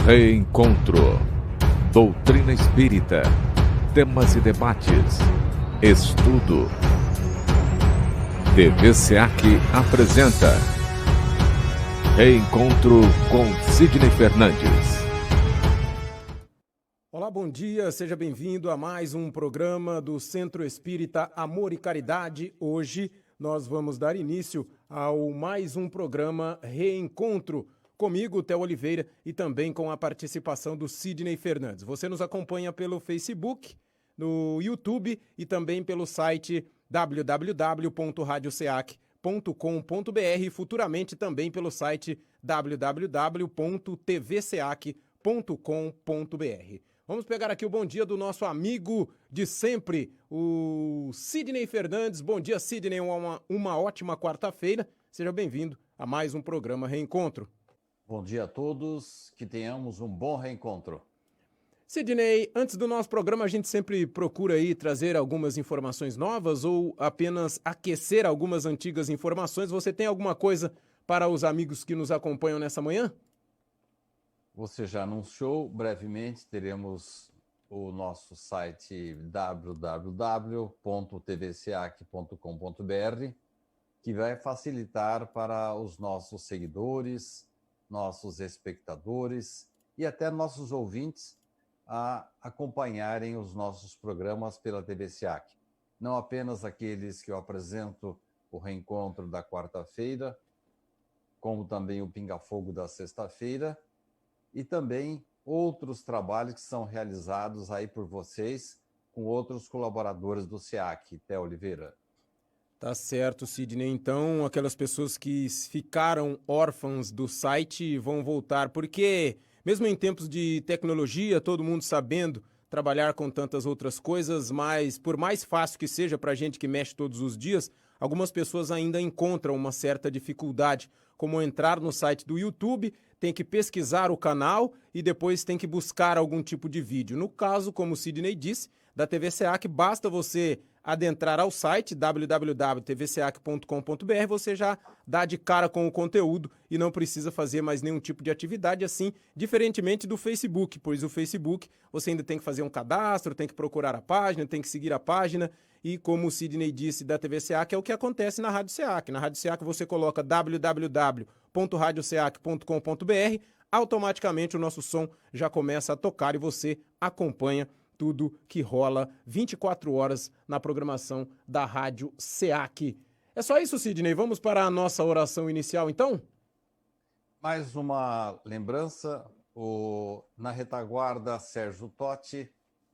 Reencontro. Doutrina espírita. Temas e debates. Estudo. TV SEAC apresenta Reencontro com Sidney Fernandes. Olá, bom dia, seja bem-vindo a mais um programa do Centro Espírita Amor e Caridade. Hoje nós vamos dar início ao mais um programa Reencontro, comigo, Theo Oliveira, e também com a participação do Sidney Fernandes. Você nos acompanha pelo Facebook, no YouTube e também pelo site www.radioseac.com.br e futuramente também pelo site www.tvseac.com.br. Vamos pegar aqui o bom dia do nosso amigo de sempre, o Sidney Fernandes. Bom dia, Sidney, uma ótima quarta-feira. Seja bem-vindo a mais um programa Reencontro. Bom dia a todos, que tenhamos um bom reencontro. Sidney, antes do nosso programa a gente sempre procura aí trazer algumas informações novas ou apenas aquecer algumas antigas informações. Você tem alguma coisa para os amigos que nos acompanham nessa manhã? Você já anunciou, brevemente teremos o nosso site www.tvseac.com.br, que vai facilitar para os nossos seguidores, nossos espectadores e até nossos ouvintes a acompanharem os nossos programas pela TV SEAC. Não apenas aqueles que eu apresento o reencontro da quarta-feira, como também o Pinga Fogo da sexta-feira, e também outros trabalhos que são realizados aí por vocês com outros colaboradores do SEAC, Theo Oliveira. Tá certo, Sidney. Então, aquelas pessoas que ficaram órfãs do site vão voltar, porque mesmo em tempos de tecnologia, todo mundo sabendo trabalhar com tantas outras coisas, mas por mais fácil que seja para a gente que mexe todos os dias, algumas pessoas ainda encontram uma certa dificuldade, como entrar no site do YouTube, tem que pesquisar o canal e depois tem que buscar algum tipo de vídeo. No caso, como o Sidney disse, da TV SEAC, basta você adentrar ao site www.tvseac.com.br, você já dá de cara com o conteúdo e não precisa fazer mais nenhum tipo de atividade, assim, diferentemente do Facebook, pois o Facebook você ainda tem que fazer um cadastro, tem que procurar a página, tem que seguir a página, e como o Sidney disse da TV SEAC, é o que acontece na Rádio SEAC. Na Rádio SEAC você coloca www.radioseac.com.br, automaticamente o nosso som já começa a tocar e você acompanha tudo que rola 24 horas na programação da Rádio SEAC. É só isso, Sidney. Vamos para a nossa oração inicial, então? Mais uma lembrança, na retaguarda, Sérgio Totti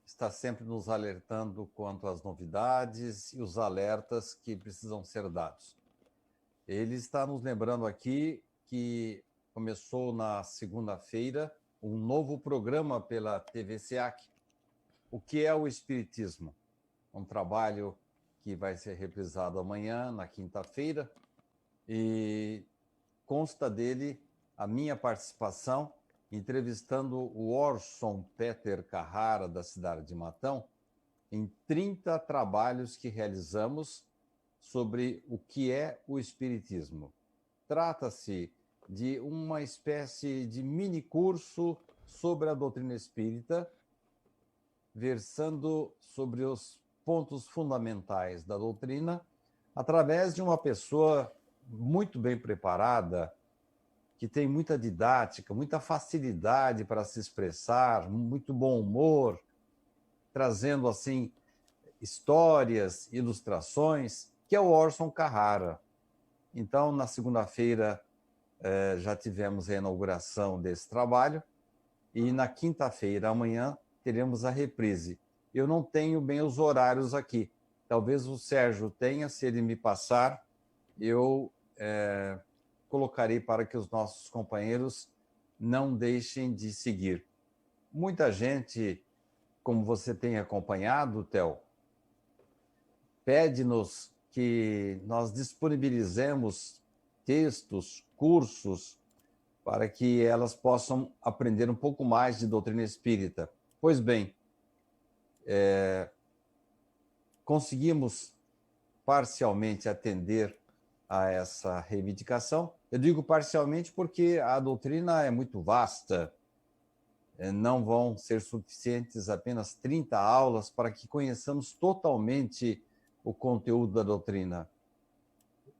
está sempre nos alertando quanto às novidades e os alertas que precisam ser dados. Ele está nos lembrando aqui que começou na segunda-feira um novo programa pela TV SEAC. O que é o Espiritismo? Um trabalho que vai ser reprisado amanhã, na quinta-feira, e consta dele a minha participação, entrevistando o Orson Peter Carrara, da cidade de Matão, em 30 trabalhos que realizamos sobre o que é o Espiritismo. Trata-se de uma espécie de mini curso sobre a doutrina espírita, versando sobre os pontos fundamentais da doutrina, através de uma pessoa muito bem preparada, que tem muita didática, muita facilidade para se expressar, muito bom humor, trazendo assim histórias, ilustrações, que é o Orson Carrara. Então, na segunda-feira, já tivemos a inauguração desse trabalho, e na quinta-feira, amanhã, teremos a reprise. Eu não tenho bem os horários aqui. Talvez o Sérgio tenha, se ele me passar, eu colocarei para que os nossos companheiros não deixem de seguir. Muita gente, como você tem acompanhado, Theo, pede-nos que nós disponibilizemos textos, cursos, para que elas possam aprender um pouco mais de doutrina espírita. Pois bem, conseguimos parcialmente atender a essa reivindicação. Eu digo parcialmente porque a doutrina é muito vasta não vão ser suficientes apenas 30 aulas para que conheçamos totalmente o conteúdo da doutrina.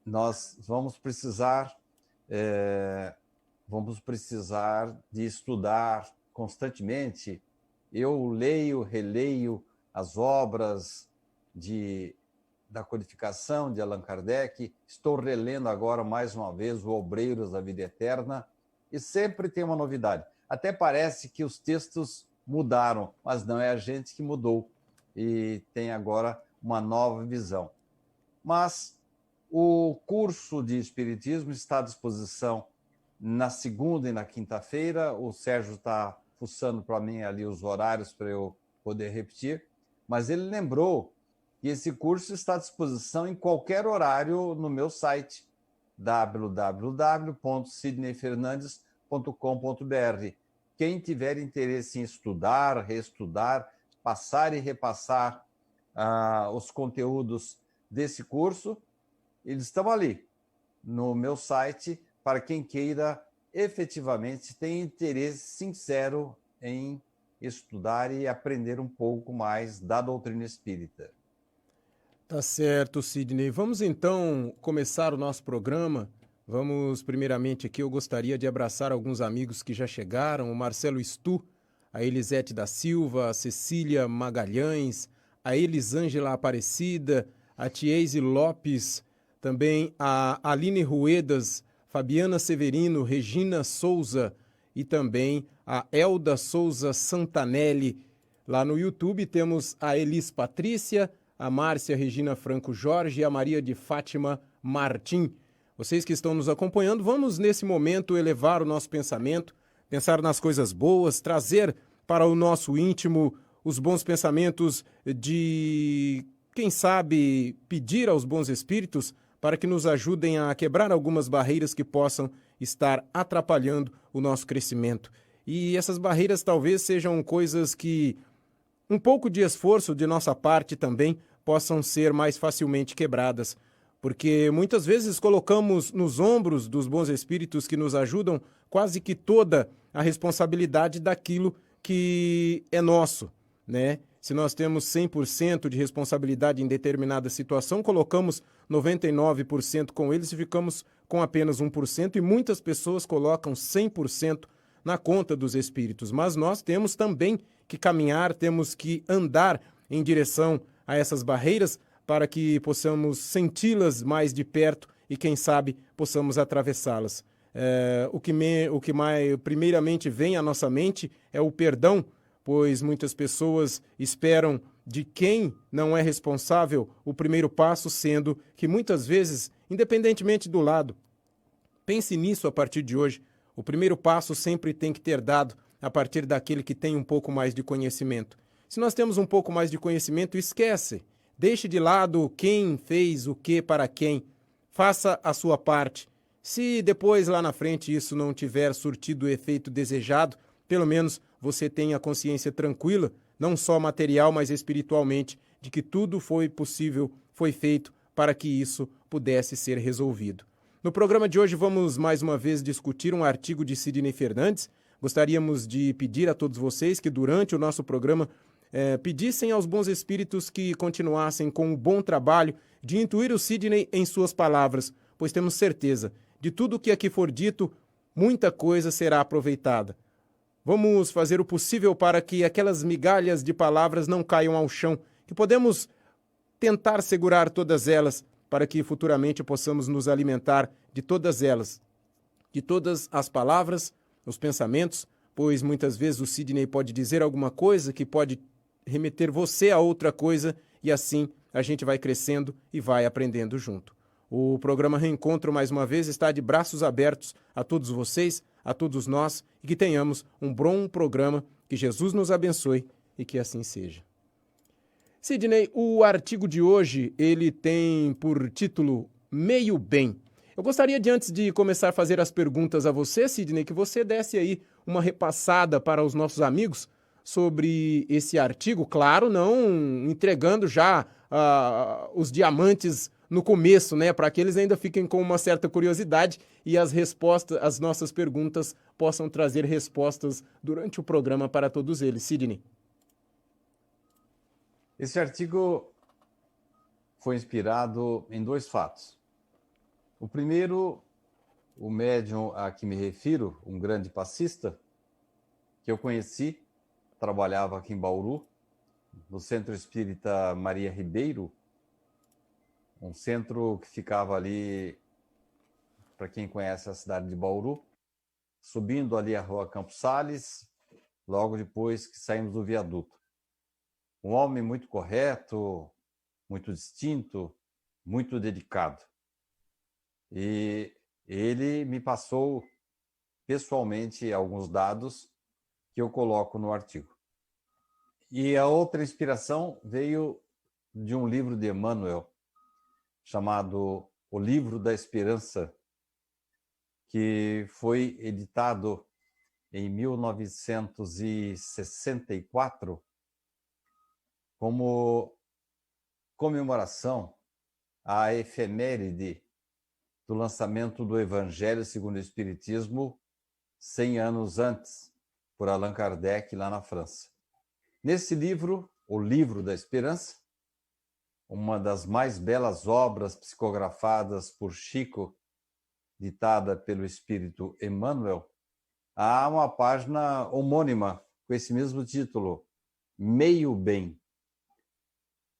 Nós vamos precisar de estudar constantemente. Eu leio, releio as obras da codificação de Allan Kardec, estou relendo agora mais uma vez o Obreiros da Vida Eterna, e sempre tem uma novidade. Até parece que os textos mudaram, mas não é a gente que mudou, e tem agora uma nova visão. Mas o curso de Espiritismo está à disposição na segunda e na quinta-feira. O Sérgio está fuçando para mim ali os horários para eu poder repetir, mas ele lembrou que esse curso está à disposição em qualquer horário no meu site, www.sidneyfernandes.com.br. Quem tiver interesse em estudar, reestudar, passar e repassar os conteúdos desse curso, eles estão ali no meu site para quem queira efetivamente ter interesse sincero em estudar e aprender um pouco mais da doutrina espírita. Tá certo, Sidney. Vamos então começar o nosso programa. Vamos primeiramente aqui, eu gostaria de abraçar alguns amigos que já chegaram, o Marcelo Stu, a Elisete da Silva, a Cecília Magalhães, a Elisângela Aparecida, a Tiese Lopes, também a Aline Ruedas, Fabiana Severino, Regina Souza e também a Elda Souza Santanelli. Lá no YouTube temos a Elis Patrícia, a Márcia Regina Franco Jorge e a Maria de Fátima Martim. Vocês que estão nos acompanhando, vamos nesse momento elevar o nosso pensamento, pensar nas coisas boas, trazer para o nosso íntimo os bons pensamentos de, quem sabe, pedir aos bons espíritos para que nos ajudem a quebrar algumas barreiras que possam estar atrapalhando o nosso crescimento. E essas barreiras talvez sejam coisas que um pouco de esforço de nossa parte também possam ser mais facilmente quebradas, porque muitas vezes colocamos nos ombros dos bons espíritos que nos ajudam quase que toda a responsabilidade daquilo que é nosso, né? Se nós temos 100% de responsabilidade em determinada situação, colocamos 99% com eles e ficamos com apenas 1%, e muitas pessoas colocam 100% na conta dos espíritos. Mas nós temos também que caminhar, temos que andar em direção a essas barreiras para que possamos senti-las mais de perto e, quem sabe, possamos atravessá-las. O que primeiramente vem à nossa mente é o perdão, pois muitas pessoas esperam de quem não é responsável o primeiro passo, sendo que muitas vezes, independentemente do lado, pense nisso a partir de hoje, o primeiro passo sempre tem que ter dado a partir daquele que tem um pouco mais de conhecimento. Se nós temos um pouco mais de conhecimento, esquece, deixe de lado quem fez o que para quem, faça a sua parte. Se depois lá na frente isso não tiver surtido o efeito desejado, pelo menos você tenha a consciência tranquila, não só material, mas espiritualmente, de que tudo foi possível, foi feito para que isso pudesse ser resolvido. No programa de hoje vamos mais uma vez discutir um artigo de Sidney Fernandes. Gostaríamos de pedir a todos vocês que durante o nosso programa pedissem aos bons espíritos que continuassem com o bom trabalho de intuir o Sidney em suas palavras, pois temos certeza de tudo o que aqui for dito, muita coisa será aproveitada. Vamos fazer o possível para que aquelas migalhas de palavras não caiam ao chão, que podemos tentar segurar todas elas, para que futuramente possamos nos alimentar de todas elas, de todas as palavras, os pensamentos, pois muitas vezes o Sidney pode dizer alguma coisa que pode remeter você a outra coisa, e assim a gente vai crescendo e vai aprendendo junto. O programa Reencontro, mais uma vez, está de braços abertos a todos vocês, a todos nós, e que tenhamos um bom programa, que Jesus nos abençoe e que assim seja. Sidney, o artigo de hoje, ele tem por título Meio Bem. Eu gostaria de, antes de começar a fazer as perguntas a você, Sidney, que você desse aí uma repassada para os nossos amigos sobre esse artigo, claro, não entregando já os diamantes no começo, né? Para que eles ainda fiquem com uma certa curiosidade e as respostas, as nossas perguntas possam trazer respostas durante o programa para todos eles. Sidney. Esse artigo foi inspirado em dois fatos. O primeiro, o médium a que me refiro, um grande passista, que eu conheci, trabalhava aqui em Bauru, no Centro Espírita Maria Ribeiro, um centro que ficava ali, para quem conhece a cidade de Bauru, subindo ali a rua Campos Sales, logo depois que saímos do viaduto. Um homem muito correto, muito distinto, muito dedicado. E ele me passou pessoalmente alguns dados que eu coloco no artigo. E a outra inspiração veio de um livro de Emmanuel, chamado O Livro da Esperança, que foi editado em 1964 como comemoração à efeméride do lançamento do Evangelho segundo o Espiritismo 100 anos antes, por Allan Kardec, lá na França. Nesse livro, O Livro da Esperança, uma das mais belas obras psicografadas por Chico, ditada pelo espírito Emmanuel, há uma página homônima com esse mesmo título, Meio Bem.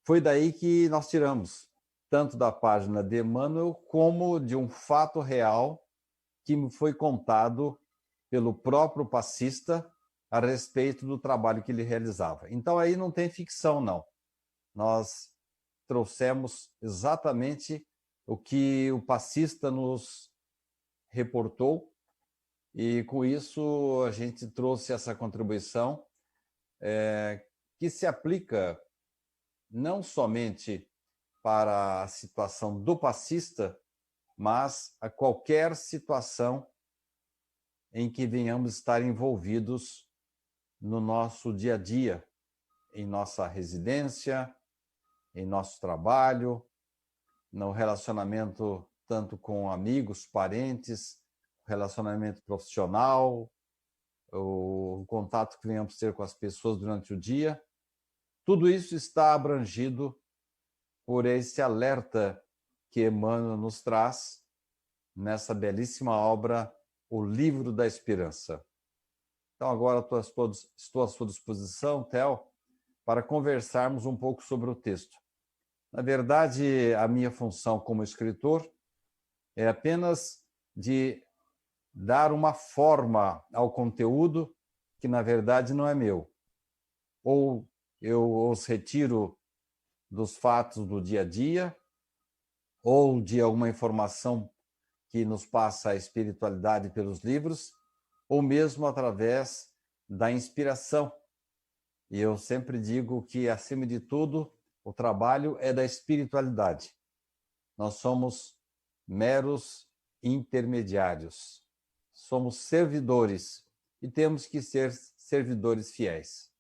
Foi daí que nós tiramos, tanto da página de Emmanuel, como de um fato real que me foi contado pelo próprio passista a respeito do trabalho que ele realizava. Então aí não tem ficção, não. Nós trouxemos exatamente o que o passista nos reportou e com isso a gente trouxe essa contribuição que se aplica não somente para a situação do passista, mas a qualquer situação em que venhamos estar envolvidos no nosso dia a dia, em nossa residência, em nosso trabalho, no relacionamento tanto com amigos, parentes, relacionamento profissional, o contato que venhamos ter com as pessoas durante o dia. Tudo isso está abrangido por esse alerta que Emmanuel nos traz nessa belíssima obra, O Livro da Esperança. Então agora estou à sua disposição, Theo, para conversarmos um pouco sobre o texto. Na verdade, a minha função como escritor é apenas de dar uma forma ao conteúdo que, na verdade, não é meu. Ou eu os retiro dos fatos do dia a dia, ou de alguma informação que nos passa a espiritualidade pelos livros, ou mesmo através da inspiração. E eu sempre digo que, acima de tudo, o trabalho é da espiritualidade. Nós somos meros intermediários. Somos servidores e temos que ser servidores fiéis.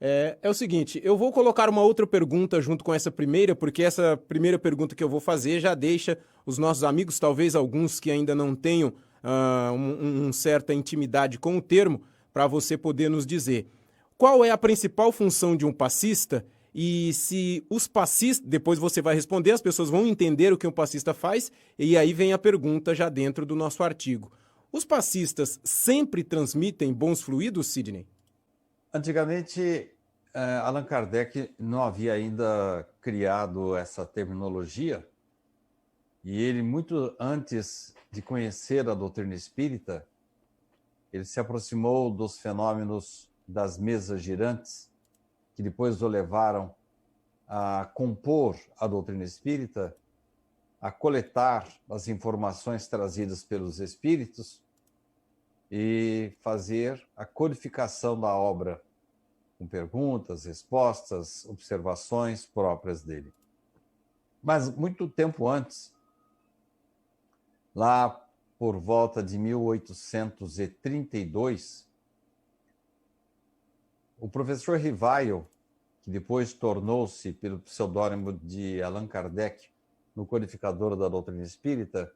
É o seguinte, eu vou colocar uma outra pergunta junto com essa primeira, porque essa primeira pergunta que eu vou fazer já deixa os nossos amigos, talvez alguns que ainda não tenham certa intimidade com o termo, para você poder nos dizer qual é a principal função de um passista e se os passistas, depois você vai responder, as pessoas vão entender o que um passista faz e aí vem a pergunta já dentro do nosso artigo. Os passistas sempre transmitem bons fluidos, Sidney? Antigamente, Allan Kardec não havia ainda criado essa terminologia e ele, muito antes de conhecer a doutrina espírita, ele se aproximou dos fenômenos das mesas girantes, que depois o levaram a compor a doutrina espírita, a coletar as informações trazidas pelos espíritos e fazer a codificação da obra, com perguntas, respostas, observações próprias dele. Mas muito tempo antes, lá por volta de 1832, o professor Rivail, que depois tornou-se, pelo pseudônimo de Allan Kardec, no codificador da doutrina espírita,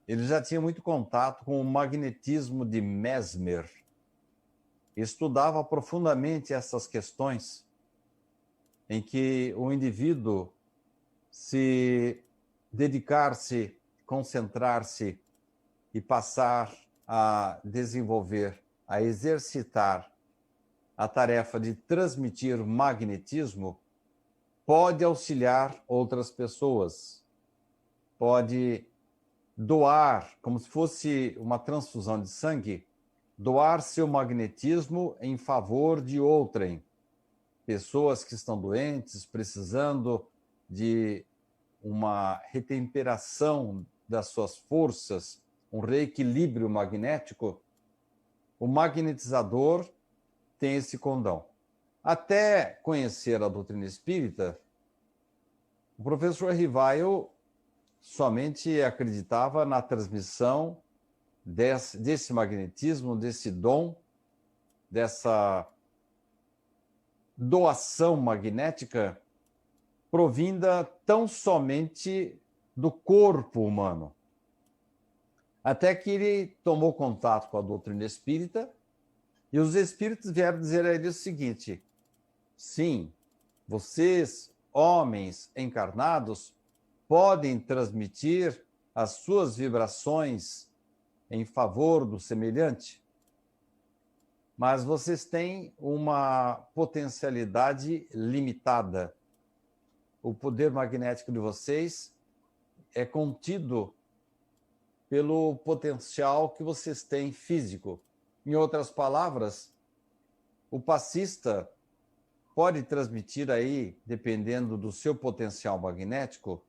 ele já tinha muito contato com o magnetismo de Mesmer. Estudava profundamente essas questões em que o indivíduo se dedicar-se, concentrar-se e passar a desenvolver, a exercitar a tarefa de transmitir magnetismo, pode auxiliar outras pessoas, pode doar, como se fosse uma transfusão de sangue, doar seu magnetismo em favor de outrem. Pessoas que estão doentes, precisando de uma retemperação das suas forças, um reequilíbrio magnético, o magnetizador tem esse condão. Até conhecer a doutrina espírita, o professor Rivaio somente acreditava na transmissão desse magnetismo, desse dom, dessa doação magnética provinda tão somente do corpo humano. Até que ele tomou contato com a doutrina espírita e os espíritos vieram dizer a ele o seguinte: sim, vocês, homens encarnados, podem transmitir as suas vibrações em favor do semelhante, mas vocês têm uma potencialidade limitada. O poder magnético de vocês é contido pelo potencial que vocês têm físico. Em outras palavras, o passista pode transmitir aí, dependendo do seu potencial magnético,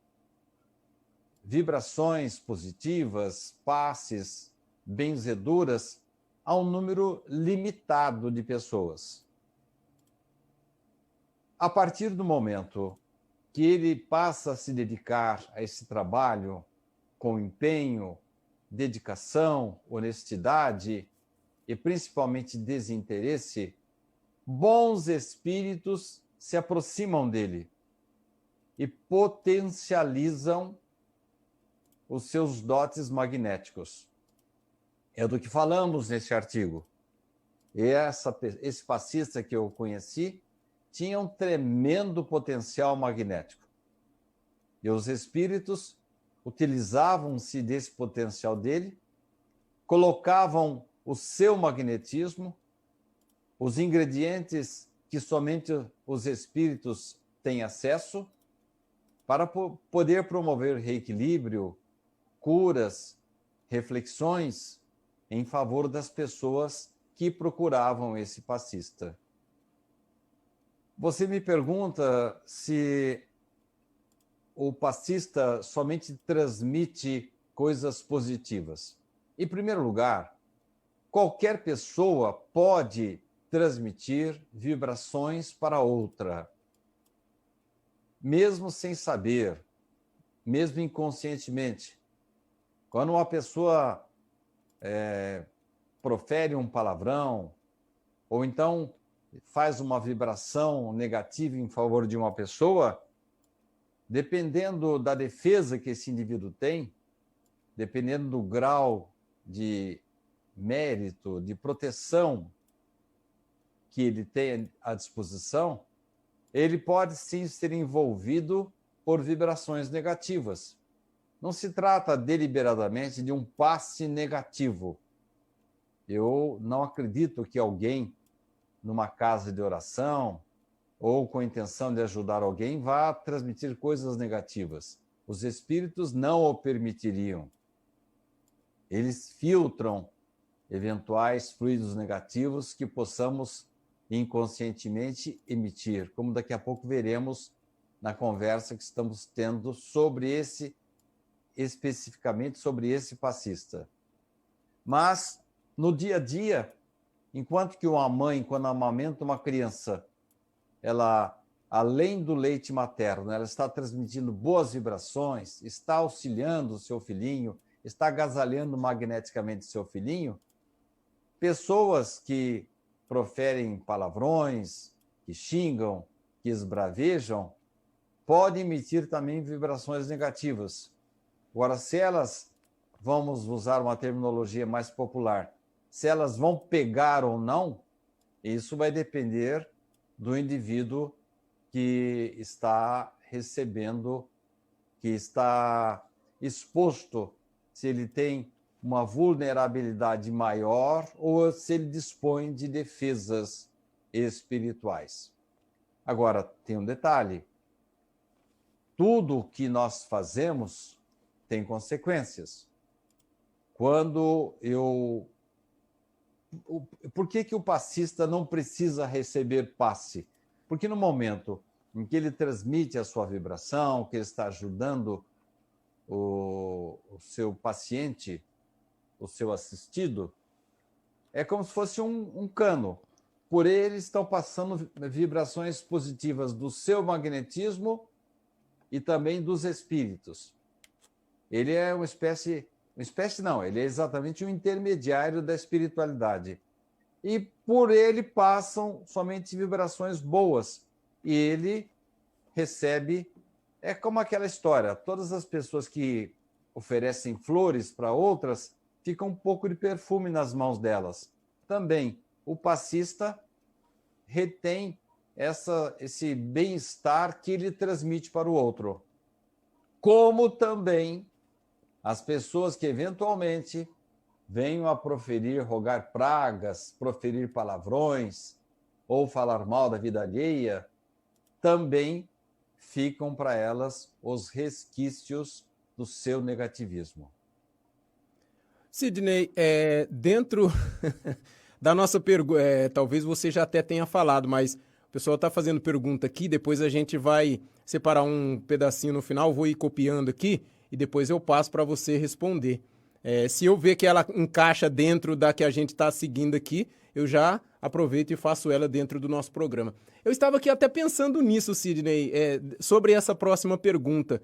vibrações positivas, passes, benzeduras a um número limitado de pessoas. A partir do momento que ele passa a se dedicar a esse trabalho com empenho, dedicação, honestidade e principalmente desinteresse, bons espíritos se aproximam dele e potencializam os seus dotes magnéticos. É do que falamos nesse artigo. Esse passista que eu conheci tinha um tremendo potencial magnético. E os espíritos utilizavam-se desse potencial dele, colocavam o seu magnetismo, os ingredientes que somente os espíritos têm acesso, para poder promover reequilíbrio, curas, reflexões em favor das pessoas que procuravam esse passista. Você me pergunta se o passista somente transmite coisas positivas. Em primeiro lugar, qualquer pessoa pode transmitir vibrações para outra, mesmo sem saber, mesmo inconscientemente. Quando uma pessoa profere um palavrão, ou então faz uma vibração negativa em favor de uma pessoa, dependendo da defesa que esse indivíduo tem, dependendo do grau de mérito, de proteção que ele tem à disposição, ele pode sim ser envolvido por vibrações negativas. Não se trata deliberadamente de um passe negativo. Eu não acredito que alguém numa casa de oração ou com a intenção de ajudar alguém vá transmitir coisas negativas. Os espíritos não o permitiriam. Eles filtram eventuais fluidos negativos que possamos inconscientemente emitir, como daqui a pouco veremos na conversa que estamos tendo especificamente sobre esse passista. Mas, no dia a dia, enquanto que uma mãe, quando amamenta uma criança, ela, além do leite materno, ela está transmitindo boas vibrações, está auxiliando o seu filhinho, está agasalhando magneticamente seu filhinho, pessoas que proferem palavrões, que xingam, que esbravejam, pode emitir também vibrações negativas. Agora, se elas, vamos usar uma terminologia mais popular, se elas vão pegar ou não, isso vai depender do indivíduo que está recebendo, que está exposto, se ele tem uma vulnerabilidade maior ou se ele dispõe de defesas espirituais. Agora, tem um detalhe. Tudo que nós fazemos tem consequências. Por que o passista não precisa receber passe? Porque no momento em que ele transmite a sua vibração, que ele está ajudando o seu paciente, o seu assistido, é como se fosse um cano. Por ele estão passando vibrações positivas do seu magnetismo e também dos espíritos. Ele é ele é exatamente um intermediário da espiritualidade. E por ele passam somente vibrações boas. E ele recebe, é como aquela história, todas as pessoas que oferecem flores para outras, ficam um pouco de perfume nas mãos delas. Também, o passista retém esse bem-estar que ele transmite para o outro. Como também as pessoas que eventualmente venham a rogar pragas, proferir palavrões ou falar mal da vida alheia, também ficam para elas os resquícios do seu negativismo. Sidney, dentro da nossa pergunta, talvez você já até tenha falado, mas o pessoal está fazendo pergunta aqui, depois a gente vai separar um pedacinho no final, vou ir copiando aqui e depois eu passo para você responder. Se eu ver que ela encaixa dentro da que a gente está seguindo aqui, eu já aproveito e faço ela dentro do nosso programa. Eu estava aqui até pensando nisso, Sidney, sobre essa próxima pergunta,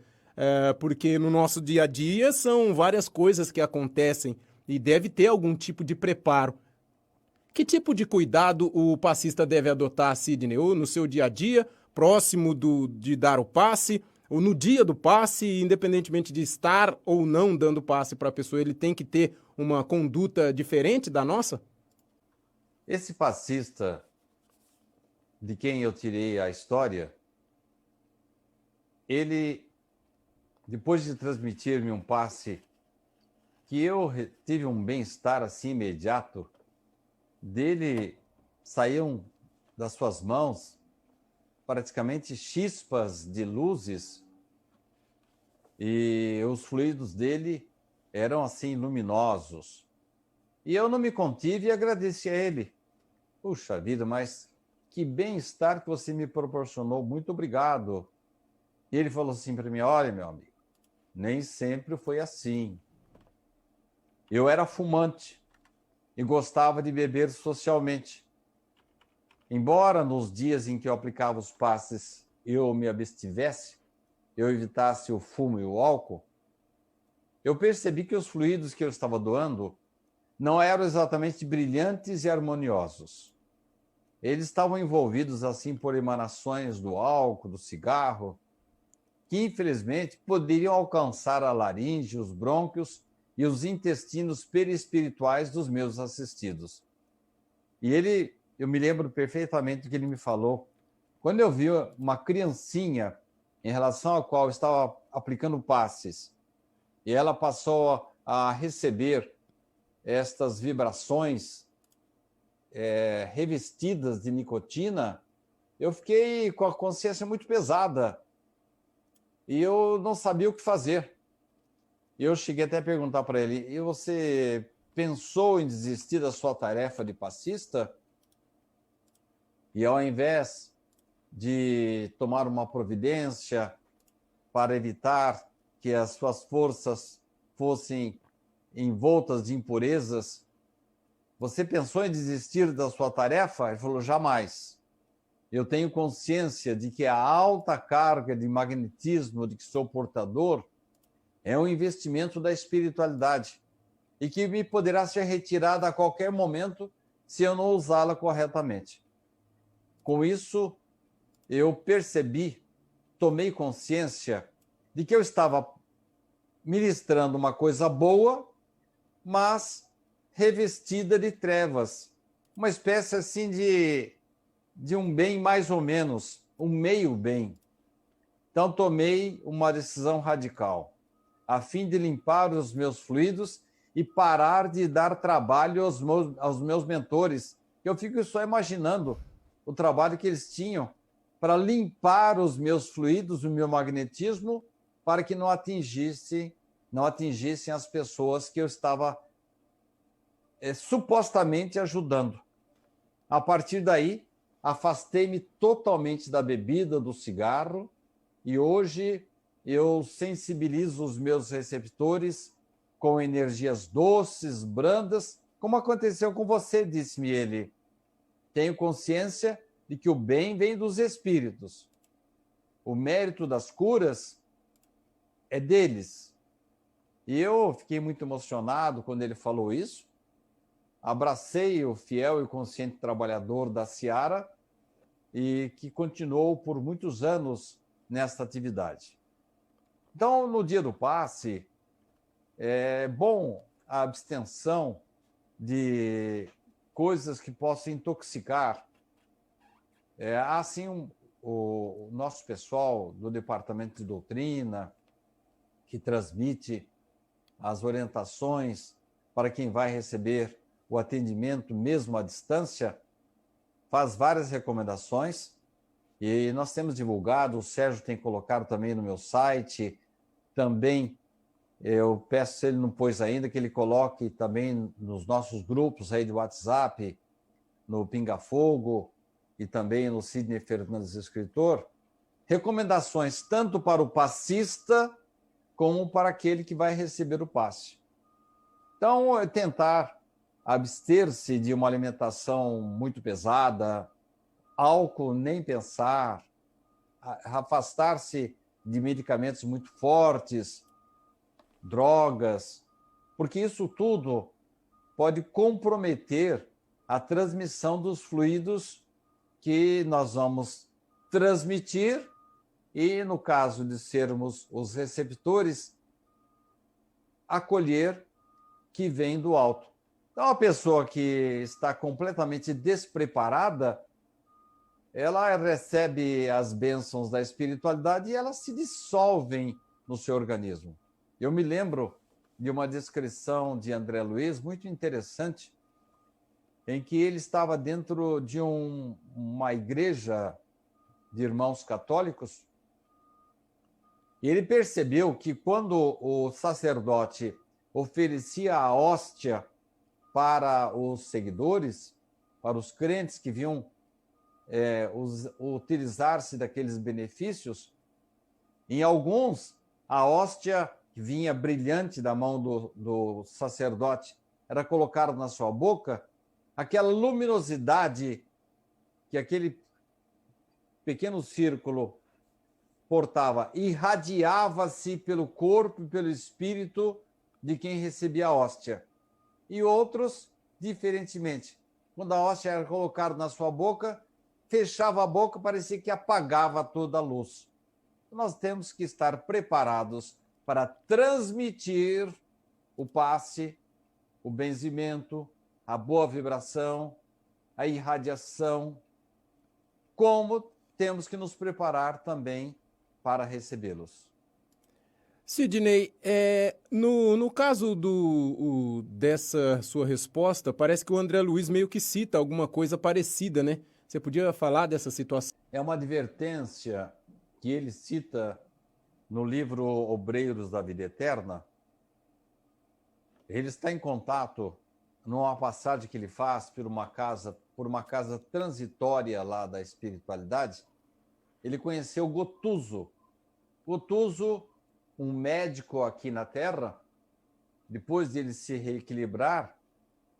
porque no nosso dia a dia são várias coisas que acontecem e deve ter algum tipo de preparo. Que tipo de cuidado o passista deve adotar, Sidney? Ou no seu dia a dia, próximo de dar o passe, ou no dia do passe, independentemente de estar ou não dando passe para a pessoa, ele tem que ter uma conduta diferente da nossa? Esse passista de quem eu tirei a história, ele, depois de transmitir-me um passe que eu tive um bem-estar assim imediato, dele saíam das suas mãos praticamente chispas de luzes e os fluidos dele eram assim luminosos. E eu não me contive e agradeci a ele. Puxa vida, mas que bem-estar que você me proporcionou, muito obrigado. E ele falou assim para mim, olha, meu amigo, nem sempre foi assim. Eu era fumante e gostava de beber socialmente. Embora nos dias em que eu aplicava os passes eu me abstivesse, eu evitasse o fumo e o álcool, eu percebi que os fluidos que eu estava doando não eram exatamente brilhantes e harmoniosos. Eles estavam envolvidos assim por emanações do álcool, do cigarro, que infelizmente poderiam alcançar a laringe, os brônquios e os intestinos perispirituais dos meus assistidos. E eu me lembro perfeitamente do que ele me falou. Quando eu vi uma criancinha em relação à qual eu estava aplicando passes, e ela passou a receber estas vibrações revestidas de nicotina, eu fiquei com a consciência muito pesada e eu não sabia o que fazer. Eu cheguei até a perguntar para ele, e você pensou em desistir da sua tarefa de passista? E ao invés de tomar uma providência para evitar que as suas forças fossem envoltas de impurezas, você pensou em desistir da sua tarefa? Ele falou, jamais. Eu tenho consciência de que a alta carga de magnetismo de que sou portador é um investimento da espiritualidade e que me poderá ser retirada a qualquer momento se eu não usá-la corretamente. Com isso, eu percebi tomei consciência de que eu estava ministrando uma coisa boa, mas revestida de trevas. Uma espécie assim de um bem mais ou menos, um meio bem. Então tomei uma decisão radical, a fim de limpar os meus fluidos e parar de dar trabalho aos meus mentores. Eu fico só imaginando o trabalho que eles tinham para limpar os meus fluidos, o meu magnetismo, para que não atingissem as pessoas que eu estava supostamente ajudando. A partir daí, afastei-me totalmente da bebida, do cigarro, e hoje eu sensibilizo os meus receptores com energias doces, brandas, como aconteceu com você, disse-me ele. Tenho consciência de que o bem vem dos espíritos. O mérito das curas é deles. E eu fiquei muito emocionado quando ele falou isso. Abracei o fiel e consciente trabalhador da Seara e que continuou por muitos anos nesta atividade. Então, no dia do passe, é bom a abstenção de coisas que possam intoxicar. Há, sim, o nosso pessoal do Departamento de Doutrina, que transmite as orientações para quem vai receber o atendimento mesmo à distância, faz várias recomendações e nós temos divulgado, o Sérgio tem colocado também no meu site, também eu peço, se ele não pôs ainda, que ele coloque também nos nossos grupos aí de WhatsApp, no Pinga Fogo e também no Sidney Fernandes Escritor, recomendações tanto para o passista como para aquele que vai receber o passe. Então, tentar abster-se de uma alimentação muito pesada, álcool nem pensar, afastar-se de medicamentos muito fortes, drogas, porque isso tudo pode comprometer a transmissão dos fluidos que nós vamos transmitir e, no caso de sermos os receptores, acolher que vem do alto. Então, a pessoa que está completamente despreparada, ela recebe as bênçãos da espiritualidade e elas se dissolvem no seu organismo. Eu me lembro de uma descrição de André Luiz muito interessante, em que ele estava dentro de uma igreja de irmãos católicos e ele percebeu que quando o sacerdote oferecia a hóstia para os seguidores, para os crentes que vinham utilizar-se daqueles benefícios, em alguns, a hóstia que vinha brilhante da mão do sacerdote era colocada na sua boca, aquela luminosidade que aquele pequeno círculo portava, irradiava-se pelo corpo e pelo espírito de quem recebia a hóstia. E outros, diferentemente. Quando a hóstia era colocada na sua boca, fechava a boca, parecia que apagava toda a luz. Nós temos que estar preparados para transmitir o passe, o benzimento, a boa vibração, a irradiação, como temos que nos preparar também para recebê-los. Sidney, no caso dessa sua resposta, parece que o André Luiz meio que cita alguma coisa parecida, né? Você podia falar dessa situação? É uma advertência que ele cita no livro Obreiros da Vida Eterna. Ele está em contato, numa passagem que ele faz por uma casa transitória lá da espiritualidade. Ele conheceu Gotuso. Gotuso, um médico aqui na Terra, depois de ele se reequilibrar,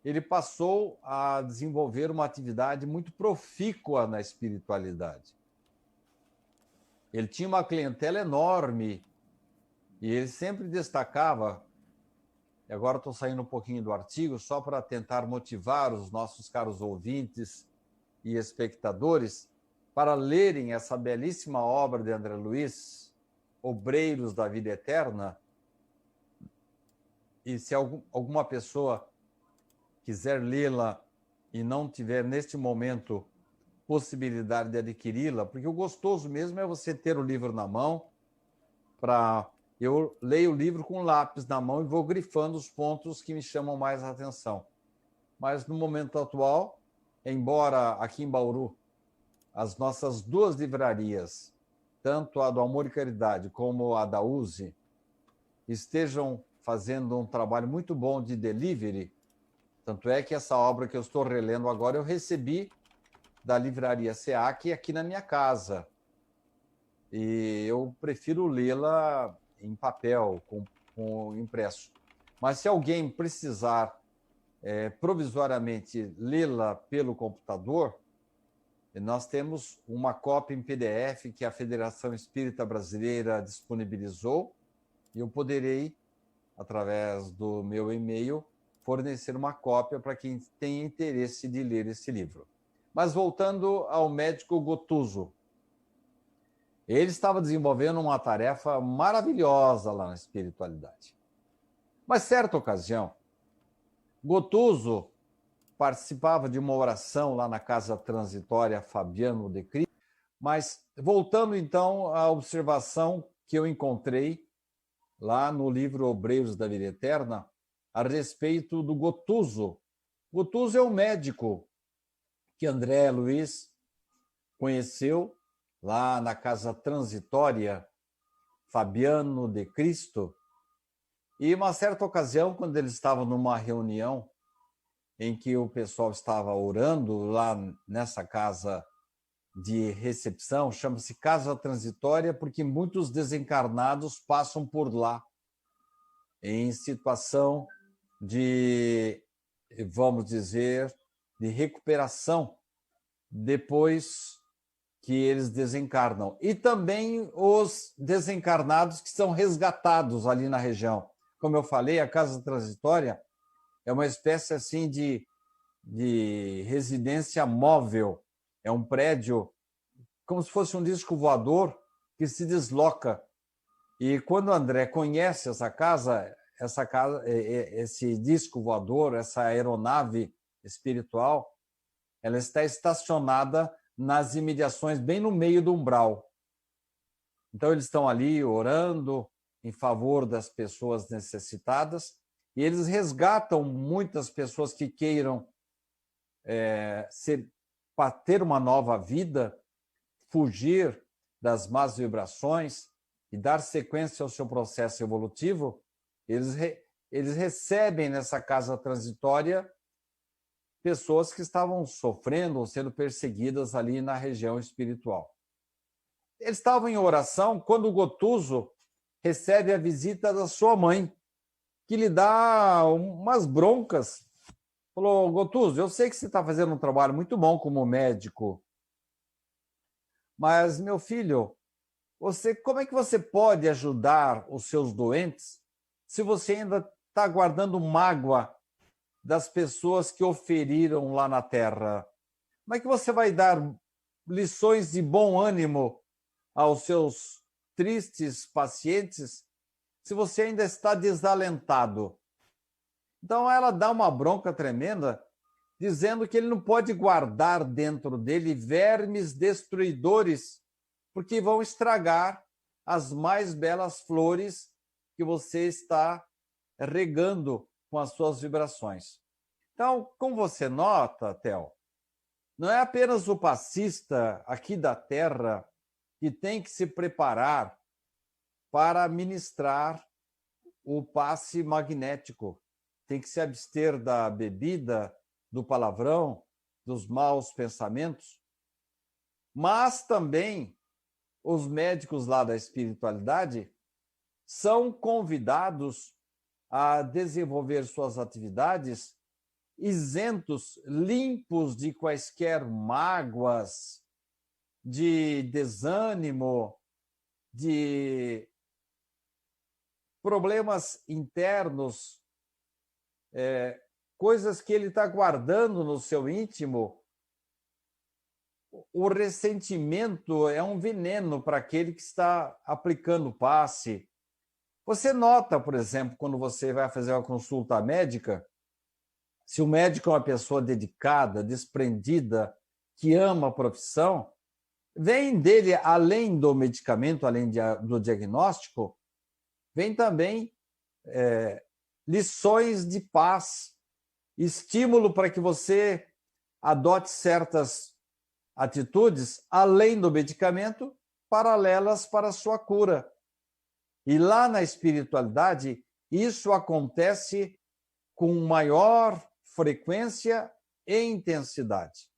ele passou a desenvolver uma atividade muito profícua na espiritualidade. Ele tinha uma clientela enorme e ele sempre destacava, e agora estou saindo um pouquinho do artigo, só para tentar motivar os nossos caros ouvintes e espectadores, para lerem essa belíssima obra de André Luiz, Obreiros da Vida Eterna. E se alguma pessoa quiser lê-la e não tiver, neste momento, possibilidade de adquiri-la, porque o gostoso mesmo é você ter o livro na mão. Eu leio o livro com lápis na mão e vou grifando os pontos que me chamam mais a atenção. Mas, no momento atual, embora aqui em Bauru, as nossas duas livrarias, tanto a do Amor e Caridade como a da USE, estejam fazendo um trabalho muito bom de delivery, tanto é que essa obra que eu estou relendo agora eu recebi da livraria SEAC aqui na minha casa. E eu prefiro lê-la em papel, com impresso. Mas se alguém precisar provisoriamente lê-la pelo computador, nós temos uma cópia em PDF que a Federação Espírita Brasileira disponibilizou e eu poderei, através do meu e-mail, fornecer uma cópia para quem tem interesse de ler esse livro. Mas voltando ao médico Gotuso, ele estava desenvolvendo uma tarefa maravilhosa lá na espiritualidade. Mas, certa ocasião, Gotuso participava de uma oração lá na Casa Transitória Fabiano de Cristo. Mas, voltando então à observação que eu encontrei lá no livro Obreiros da Vida Eterna, a respeito do Gotuso. Gotuso é um médico que André Luiz conheceu lá na Casa Transitória Fabiano de Cristo. E uma certa ocasião, quando eles estavam numa reunião em que o pessoal estava orando lá nessa casa de recepção, chama-se Casa Transitória, porque muitos desencarnados passam por lá em situação de, vamos dizer, de recuperação depois que eles desencarnam. E também os desencarnados que são resgatados ali na região. Como eu falei, a Casa Transitória é uma espécie assim de residência móvel. É um prédio como se fosse um disco voador que se desloca. E quando o André conhece essa casa, esse disco voador, essa aeronave espiritual, ela está estacionada nas imediações, bem no meio do umbral. Então, eles estão ali orando em favor das pessoas necessitadas e eles resgatam muitas pessoas que queiram para ter uma nova vida, fugir das más vibrações e dar sequência ao seu processo evolutivo. Eles recebem nessa casa transitória pessoas que estavam sofrendo ou sendo perseguidas ali na região espiritual. Eles estavam em oração quando o Gotuso recebe a visita da sua mãe, que lhe dá umas broncas. Falou: Gotuso, eu sei que você está fazendo um trabalho muito bom como médico, mas, meu filho, como é que você pode ajudar os seus doentes se você ainda está guardando mágoa das pessoas que o feriram lá na Terra? Como é que você vai dar lições de bom ânimo aos seus tristes pacientes se você ainda está desalentado? Então ela dá uma bronca tremenda, dizendo que ele não pode guardar dentro dele vermes destruidores, porque vão estragar as mais belas flores que você está regando com as suas vibrações. Então, como você nota, Theo, não é apenas o passista aqui da Terra que tem que se preparar para ministrar o passe magnético. Tem que se abster da bebida, do palavrão, dos maus pensamentos. Mas também os médicos lá da espiritualidade são convidados a desenvolver suas atividades isentos, limpos de quaisquer mágoas, de desânimo, de problemas internos, coisas que ele está guardando no seu íntimo. o ressentimento é um veneno para aquele que está aplicando o passe. Você nota, por exemplo, quando você vai fazer uma consulta médica, se o médico é uma pessoa dedicada, desprendida, que ama a profissão, vem dele, além do medicamento, além do diagnóstico, vem também lições de paz, estímulo para que você adote certas atitudes, além do medicamento, paralelas para a sua cura. E lá na espiritualidade, isso acontece com maior frequência e intensidade.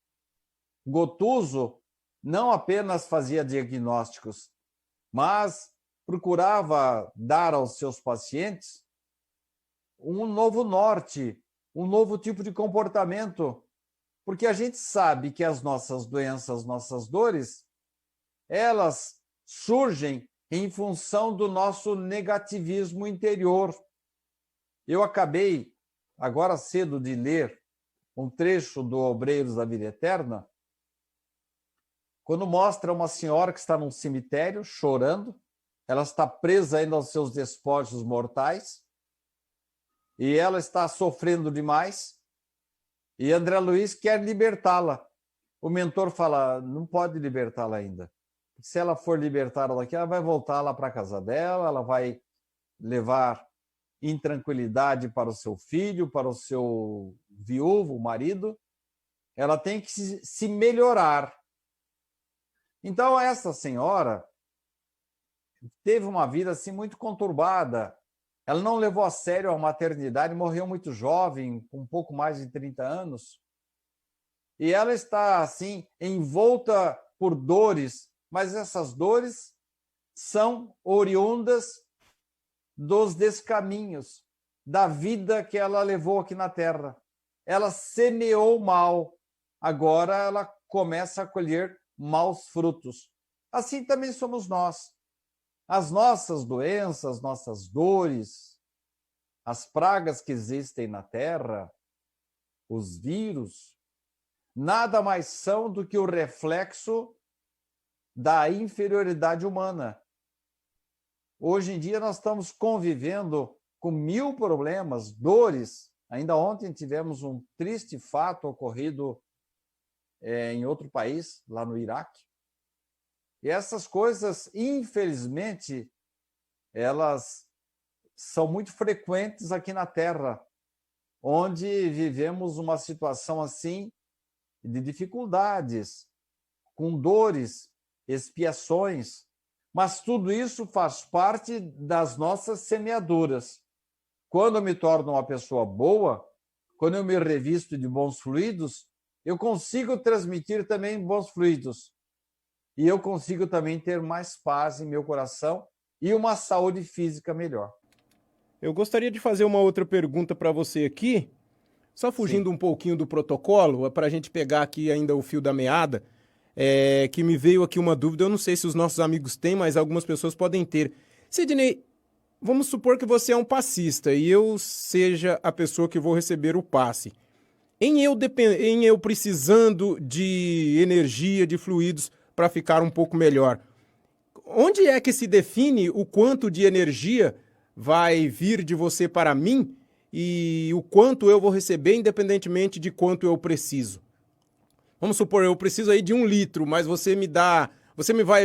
Gotuso não apenas fazia diagnósticos, mas procurava dar aos seus pacientes um novo norte, um novo tipo de comportamento, porque a gente sabe que as nossas doenças, nossas dores, elas surgem em função do nosso negativismo interior. Eu acabei, agora cedo, de ler um trecho do Obreiros da Vida Eterna, quando mostra uma senhora que está num cemitério chorando, ela está presa ainda aos seus despojos mortais, e ela está sofrendo demais, e André Luiz quer libertá-la. O mentor fala, não pode libertá-la ainda. Se ela for libertada daqui, ela vai voltar lá para a casa dela, ela vai levar intranquilidade para o seu filho, para o seu viúvo, o marido. Ela tem que se melhorar. Então, essa senhora teve uma vida assim muito conturbada. Ela não levou a sério a maternidade, morreu muito jovem, com um pouco mais de 30 anos. E ela está assim, envolta por dores, mas essas dores são oriundas dos descaminhos, da vida que ela levou aqui na Terra. Ela semeou mal, agora ela começa a colher maus frutos. Assim também somos nós. As nossas doenças, nossas dores, as pragas que existem na Terra, os vírus, nada mais são do que o reflexo da inferioridade humana. Hoje em dia nós estamos convivendo com 1000 problemas, dores. Ainda ontem tivemos um triste fato ocorrido em outro país, lá no Iraque. E essas coisas, infelizmente, elas são muito frequentes aqui na Terra, onde vivemos uma situação assim de dificuldades, com dores, expiações, mas tudo isso faz parte das nossas semeaduras. Quando eu me torno uma pessoa boa, quando eu me revisto de bons fluidos, eu consigo transmitir também bons fluidos. E eu consigo também ter mais paz em meu coração e uma saúde física melhor. Eu gostaria de fazer uma outra pergunta para você aqui, só fugindo um pouquinho do protocolo, para a gente pegar aqui ainda o fio da meada, que me veio aqui uma dúvida, eu não sei se os nossos amigos têm, mas algumas pessoas podem ter. Sidney, vamos supor que você é um passista e eu seja a pessoa que vou receber o passe. Em eu precisando de energia, de fluidos, para ficar um pouco melhor. Onde é que se define o quanto de energia vai vir de você para mim e o quanto eu vou receber, independentemente de quanto eu preciso? Vamos supor, eu preciso aí de 1 litro, mas você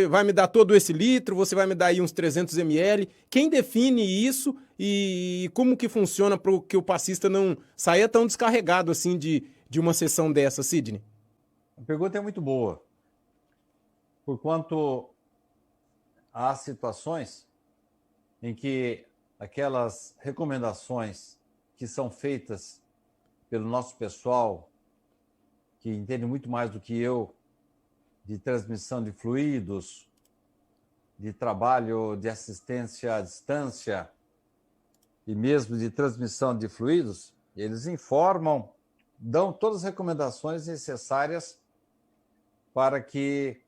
vai me dar todo esse litro, você vai me dar aí uns 300 ml. Quem define isso e como que funciona para que o passista não saia tão descarregado assim de uma sessão dessa, Sidney? A pergunta é muito boa. Porquanto há situações em que aquelas recomendações que são feitas pelo nosso pessoal, que entende muito mais do que eu, de transmissão de fluidos, de trabalho de assistência à distância e mesmo de transmissão de fluidos, eles informam, dão todas as recomendações necessárias para que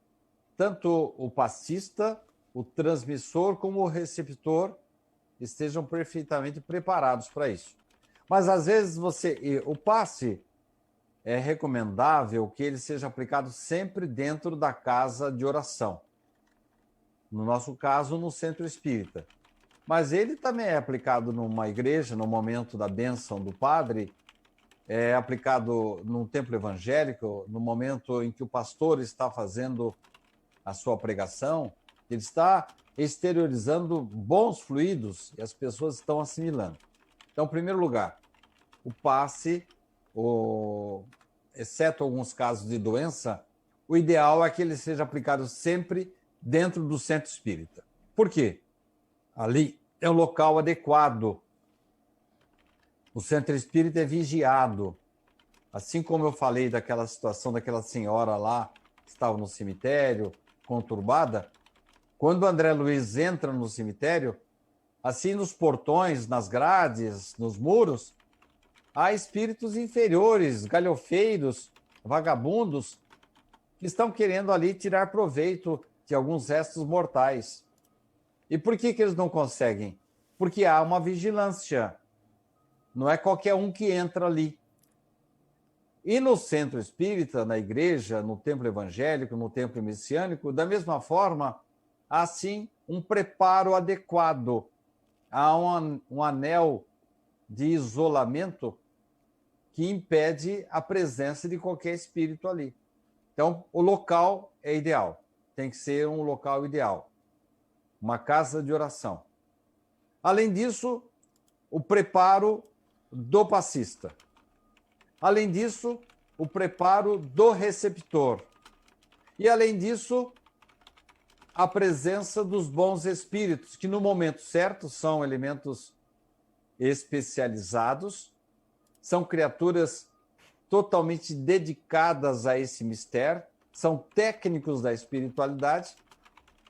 tanto o passista, o transmissor, como o receptor estejam perfeitamente preparados para isso. Mas, às vezes, o passe, é recomendável que ele seja aplicado sempre dentro da casa de oração. No nosso caso, no centro espírita. Mas ele também é aplicado numa igreja, no momento da bênção do padre, é aplicado num templo evangélico, no momento em que o pastor está fazendo a sua pregação, ele está exteriorizando bons fluidos e as pessoas estão assimilando. Então, em primeiro lugar, o passe, exceto alguns casos de doença, o ideal é que ele seja aplicado sempre dentro do centro espírita. Por quê? Ali é um local adequado. O centro espírita é vigiado. Assim como eu falei daquela situação daquela senhora lá que estava no cemitério, conturbada, quando o André Luiz entra no cemitério, assim nos portões, nas grades, nos muros, há espíritos inferiores, galhofeiros, vagabundos, que estão querendo ali tirar proveito de alguns restos mortais. E por que eles não conseguem? Porque há uma vigilância. Não é qualquer um que entra ali. E no centro espírita, na igreja, no templo evangélico, no templo messiânico, da mesma forma, há sim um preparo adequado. Há um anel de isolamento que impede a presença de qualquer espírito ali. Então, o local é ideal. Tem que ser um local ideal. Uma casa de oração. Além disso, o preparo do passista. Além disso, o preparo do receptor. E, além disso, a presença dos bons espíritos, que no momento certo são elementos especializados, são criaturas totalmente dedicadas a esse mistério, são técnicos da espiritualidade,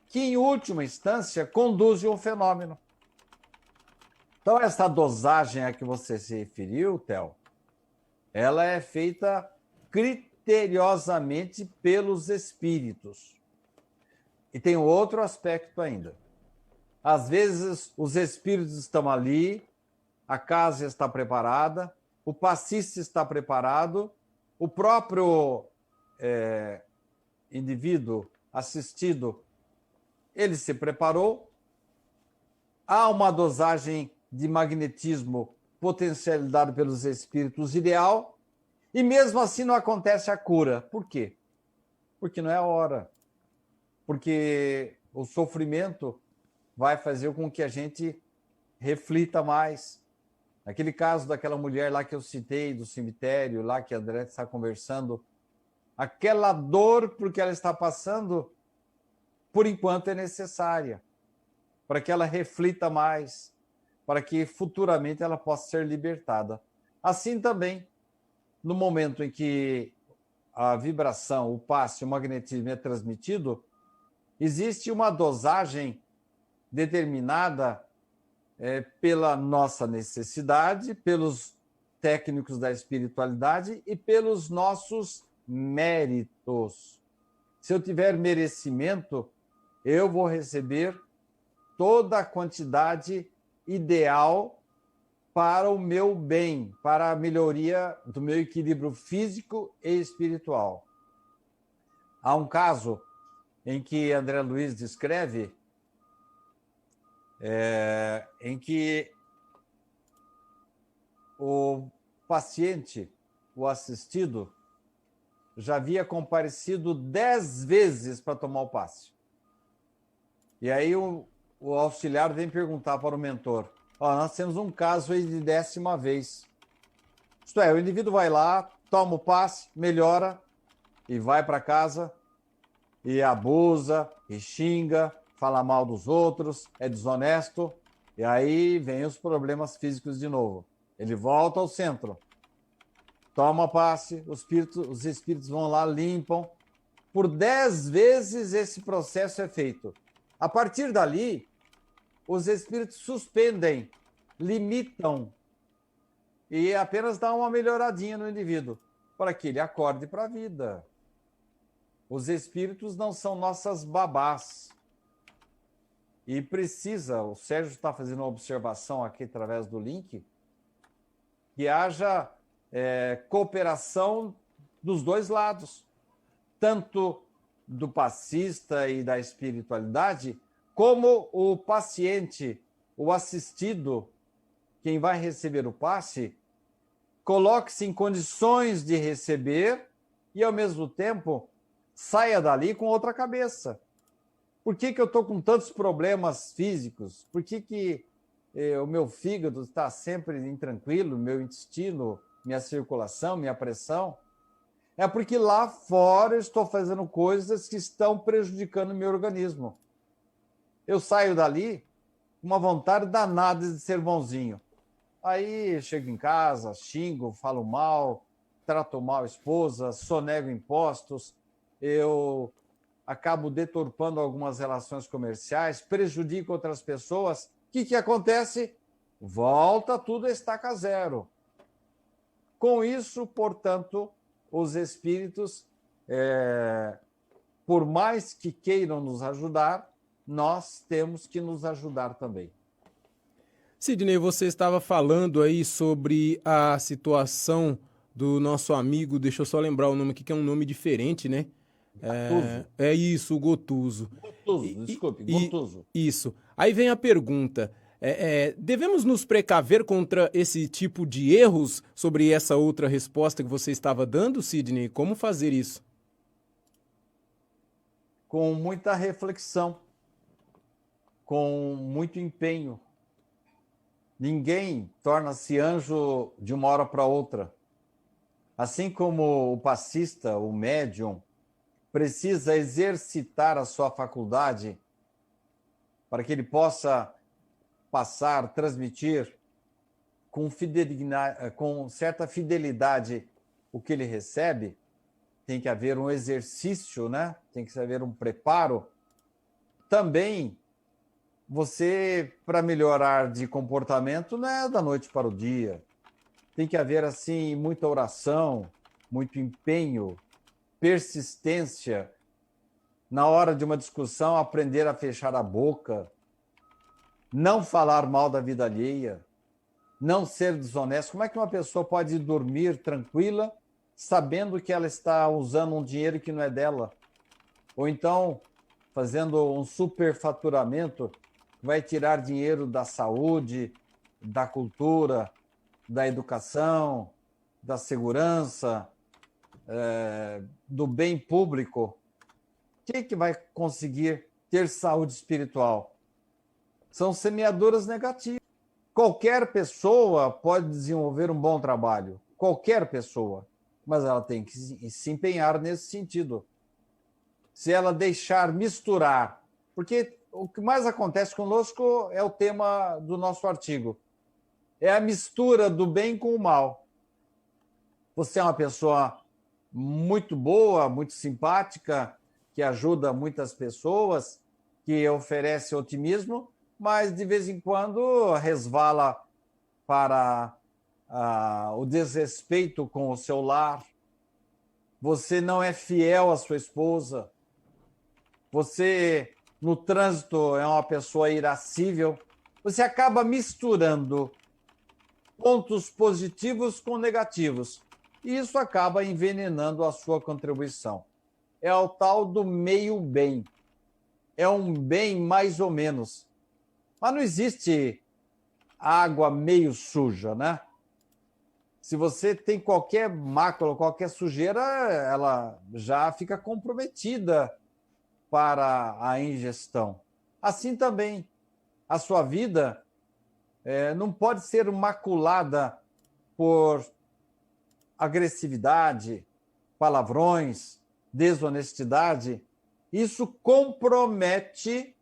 que, em última instância, conduzem o fenômeno. Então, essa dosagem a que você se referiu, Theo, ela é feita criteriosamente pelos espíritos. E tem outro aspecto ainda. Às vezes, os espíritos estão ali, a casa está preparada, o passista está preparado, o próprio indivíduo assistido, ele se preparou, há uma dosagem de magnetismo potencializado pelos espíritos ideal, e mesmo assim não acontece a cura. Por quê? Porque não é a hora. Porque o sofrimento vai fazer com que a gente reflita mais. Aquele caso daquela mulher lá que eu citei, do cemitério, lá que a André está conversando, aquela dor porque ela está passando, por enquanto é necessária, para que ela reflita mais, para que futuramente ela possa ser libertada. Assim também, no momento em que a vibração, o passe, o magnetismo é transmitido, existe uma dosagem determinada pela nossa necessidade, pelos técnicos da espiritualidade e pelos nossos méritos. Se eu tiver merecimento, eu vou receber toda a quantidade ideal para o meu bem, para a melhoria do meu equilíbrio físico e espiritual. Há um caso em que André Luiz descreve em que o paciente, o assistido, já havia comparecido 10 vezes para tomar o passe. E aí o auxiliar vem perguntar para o mentor: nós temos um caso aí de 10ª vez. Isto é, o indivíduo vai lá, toma o passe, melhora e vai para casa e abusa, e xinga, fala mal dos outros, é desonesto, e aí vem os problemas físicos de novo. Ele volta ao centro, toma passe, os espíritos vão lá, limpam. Por 10 vezes esse processo é feito. A partir dali, os espíritos suspendem, limitam e apenas dão uma melhoradinha no indivíduo, para que ele acorde para a vida. Os espíritos não são nossas babás. E precisa, o Sérgio está fazendo uma observação aqui através do link, que haja cooperação dos dois lados, tanto do passista e da espiritualidade, como o paciente, o assistido, quem vai receber o passe, coloque-se em condições de receber e, ao mesmo tempo, saia dali com outra cabeça. Por que eu estou com tantos problemas físicos? Por que o meu fígado está sempre intranquilo, meu intestino, minha circulação, minha pressão? É porque lá fora eu estou fazendo coisas que estão prejudicando o meu organismo. Eu saio dali com uma vontade danada de ser bonzinho. Aí chego em casa, xingo, falo mal, trato mal a esposa, sonego impostos, eu acabo deturpando algumas relações comerciais, prejudico outras pessoas. O que acontece? Volta tudo a estaca zero. Com isso, portanto, os espíritos, por mais que queiram nos ajudar, nós temos que nos ajudar também. Sidney, você estava falando aí sobre a situação do nosso amigo, deixa eu só lembrar o nome aqui, que é um nome diferente, né? É isso, o Gotuso. Gotuso, desculpe, Gotuso. Isso. Aí vem a pergunta, devemos nos precaver contra esse tipo de erros sobre essa outra resposta que você estava dando, Sidney? Como fazer isso? Com muita reflexão, com muito empenho. Ninguém torna-se anjo de uma hora para outra. Assim como o passista, o médium, precisa exercitar a sua faculdade para que ele possa passar, transmitir com certa fidelidade o que ele recebe, tem que haver um exercício, né? Tem que haver um preparo. Também você, para melhorar de comportamento, não é da noite para o dia. Tem que haver, assim, muita oração, muito empenho, persistência. Na hora de uma discussão, aprender a fechar a boca, não falar mal da vida alheia, não ser desonesto. Como é que uma pessoa pode dormir tranquila, sabendo que ela está usando um dinheiro que não é dela? Ou então, fazendo um superfaturamento, vai tirar dinheiro da saúde, da cultura, da educação, da segurança, do bem público. Quem que vai conseguir ter saúde espiritual? São semeadoras negativas. Qualquer pessoa pode desenvolver um bom trabalho, qualquer pessoa, mas ela tem que se empenhar nesse sentido. Se ela deixar misturar, porque o que mais acontece conosco é o tema do nosso artigo, é a mistura do bem com o mal. Você é uma pessoa muito boa, muito simpática, que ajuda muitas pessoas, que oferece otimismo, mas de vez em quando resvala para o desrespeito com o seu lar. Você não é fiel à sua esposa. Você, no trânsito, é uma pessoa irascível. Você acaba misturando pontos positivos com negativos. E isso acaba envenenando a sua contribuição. É o tal do meio-bem. É um bem mais ou menos. Mas não existe água meio suja, né? Se você tem qualquer mácula, qualquer sujeira, ela já fica comprometida para a ingestão. Assim também, a sua vida não pode ser maculada por agressividade, palavrões, desonestidade. Isso compromete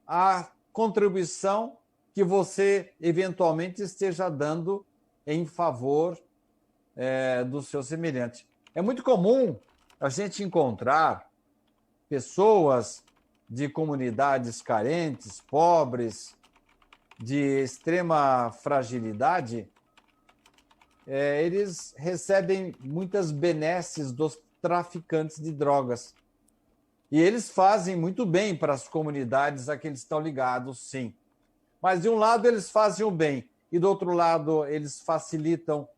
a contribuição que você eventualmente esteja dando em favor do seu semelhante. É muito comum a gente encontrar pessoas de comunidades carentes, pobres, de extrema fragilidade. Eles recebem muitas benesses dos traficantes de drogas. E eles fazem muito bem para as comunidades a que eles estão ligados, sim. Mas, de um lado, eles fazem o bem, e, do outro lado, eles facilitam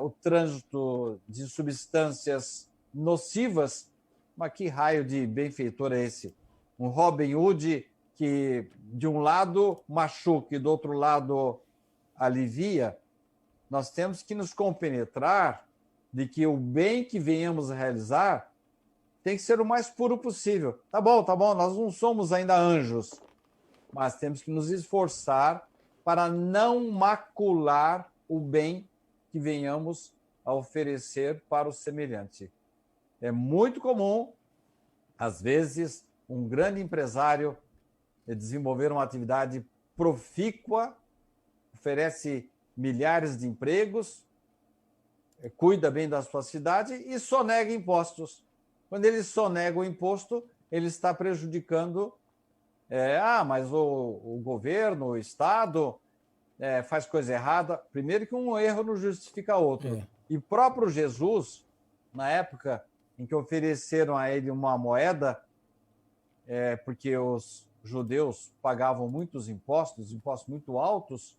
o trânsito de substâncias nocivas. Mas que raio de benfeitor é esse? Um Robin Hood que, de um lado, machuca e do outro lado, alivia. Nós temos que nos compenetrar de que o bem que venhamos a realizar tem que ser o mais puro possível. Tá bom, nós não somos ainda anjos, mas temos que nos esforçar para não macular o bem que venhamos a oferecer para o semelhante. É muito comum, às vezes, um grande empresário desenvolver uma atividade profícua, oferece milhares de empregos, cuida bem da sua cidade e sonega impostos. Quando ele sonega o imposto, ele está prejudicando. Mas o governo, o Estado faz coisa errada. Primeiro que um erro não justifica outro. E próprio Jesus, na época em que ofereceram a ele uma moeda, porque os judeus pagavam muitos impostos muito altos,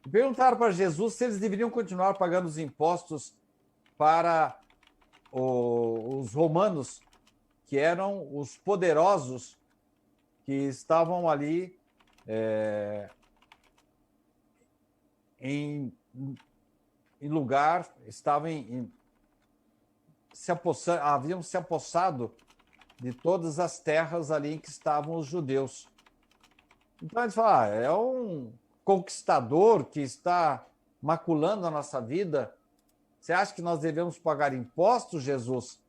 e perguntaram para Jesus se eles deveriam continuar pagando os impostos para os romanos, que eram os poderosos que estavam ali em lugar, haviam se apossado de todas as terras ali em que estavam os judeus. Então ele fala, é um conquistador que está maculando a nossa vida. Você acha que nós devemos pagar impostos, Jesus?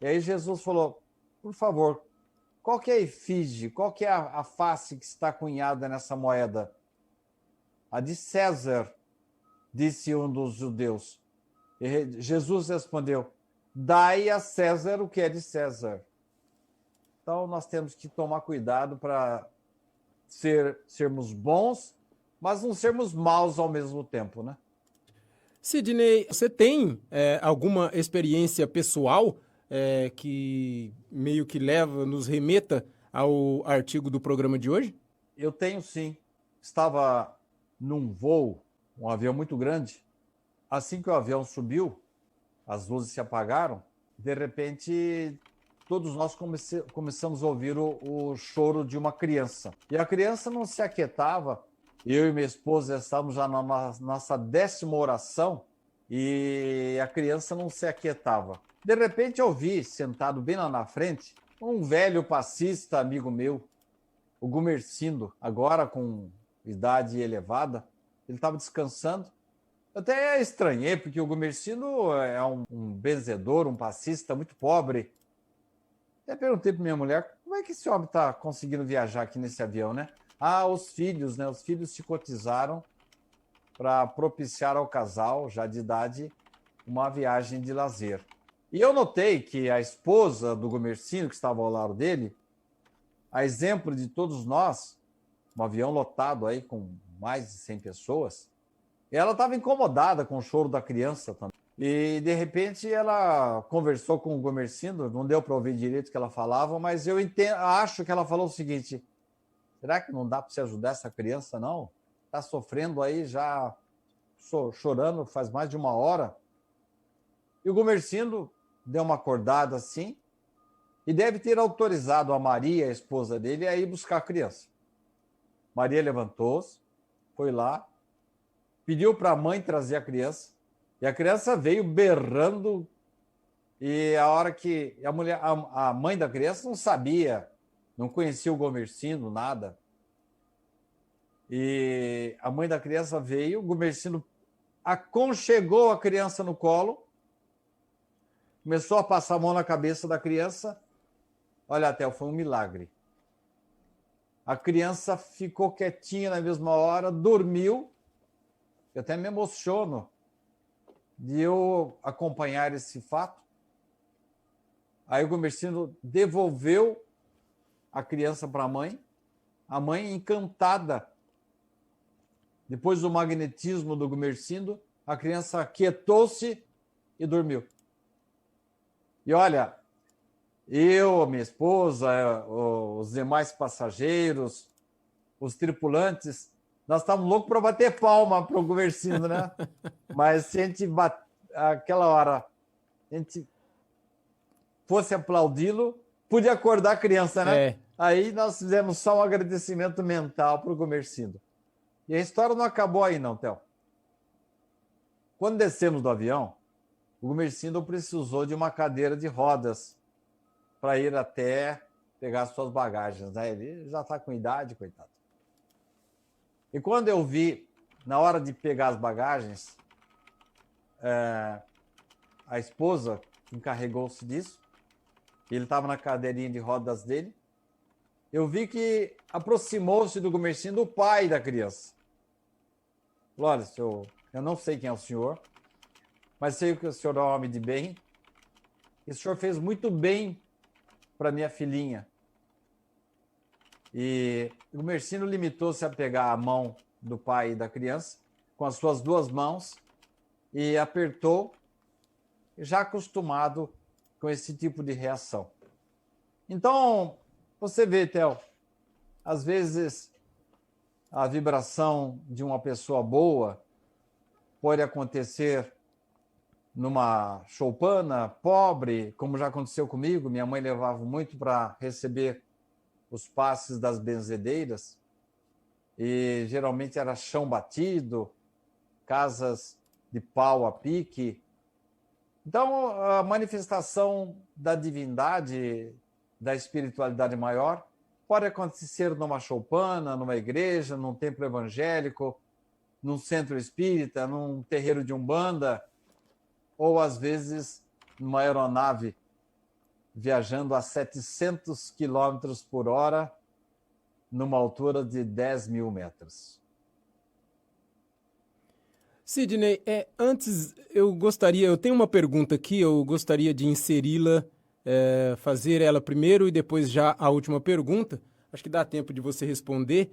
E aí Jesus falou, por favor, qual que é a efígie, qual que é a face que está cunhada nessa moeda? A de César, disse um dos judeus. E Jesus respondeu, dai a César o que é de César. Então nós temos que tomar cuidado para sermos bons, mas não sermos maus ao mesmo tempo, né? Sidney, você tem alguma experiência pessoal que meio que nos remeta ao artigo do programa de hoje? Eu tenho, sim. Estava num voo, um avião muito grande. Assim que o avião subiu, as luzes se apagaram, de repente todos nós começamos a ouvir o choro de uma criança. E a criança não se aquietava. Eu e minha esposa estávamos já na nossa 10ª oração e a criança não se aquietava. De repente eu vi, sentado bem lá na frente, um velho passista amigo meu, o Gumercindo, agora com idade elevada. Ele estava descansando. Eu até estranhei, porque o Gumercindo é um benzedor, um passista muito pobre. Até perguntei para minha mulher, como é que esse homem está conseguindo viajar aqui nesse avião, né? Os filhos, né? Os filhos se cotizaram para propiciar ao casal, já de idade, uma viagem de lazer. E eu notei que a esposa do Gumercindo, que estava ao lado dele, a exemplo de todos nós, um avião lotado aí com mais de 100 pessoas, ela estava incomodada com o choro da criança também. E, de repente, ela conversou com o Gumercindo, não deu para ouvir direito o que ela falava, mas eu acho que ela falou o seguinte, será que não dá para você ajudar essa criança, não? Está sofrendo aí já, chorando faz mais de 1 hora. E o Gumercindo deu uma acordada assim e deve ter autorizado a Maria, a esposa dele, a ir buscar a criança. Maria levantou-se, foi lá, pediu para a mãe trazer a criança e a criança veio berrando. E a hora que a mãe da criança não sabia, não conhecia o Gumercindo, nada. E a mãe da criança veio, o Gumercindo aconchegou a criança no colo, começou a passar a mão na cabeça da criança. Olha, Théo, foi um milagre. A criança ficou quietinha na mesma hora, dormiu. Eu até me emociono de eu acompanhar esse fato. Aí o Gumercindo devolveu a criança para a mãe encantada. Depois do magnetismo do Gumercindo, a criança quietou-se e dormiu. E olha, eu, a minha esposa, os demais passageiros, os tripulantes, Nós estávamos loucos para bater palma para o Gumercindo, né? Mas se a gente aquela hora a gente fosse aplaudi-lo, podia acordar a criança, né? É. Aí nós fizemos só um agradecimento mental para o Gumercindo. E a história não acabou aí, não, Theo. Quando descemos do avião, o Gumercindo precisou de uma cadeira de rodas para ir até pegar as suas bagagens, né? Ele já está com idade, coitado. E quando eu vi, na hora de pegar as bagagens, a esposa encarregou-se disso, ele estava na cadeirinha de rodas dele, eu vi que aproximou-se do Gumercindo o pai da criança. Falou, olha, senhor, eu não sei quem é o senhor, mas sei que o senhor é um homem de bem, e o senhor fez muito bem para minha filhinha. E o Gumercindo limitou-se a pegar a mão do pai e da criança com as suas duas mãos e apertou, já acostumado com esse tipo de reação. Então, você vê, Theo, às vezes a vibração de uma pessoa boa pode acontecer numa choupana pobre, como já aconteceu comigo. Minha mãe levava muito para receber os passes das benzedeiras, e geralmente era chão batido, casas de pau a pique. Então, a manifestação da divindade, da espiritualidade maior, pode acontecer numa choupana, numa igreja, num templo evangélico, num centro espírita, num terreiro de umbanda, ou às vezes numa aeronave viajando a 700 quilômetros por hora, numa altura de 10 mil metros. Sidney, antes eu tenho uma pergunta aqui, eu gostaria de inseri-la, fazer ela primeiro e depois já a última pergunta. Acho que dá tempo de você responder,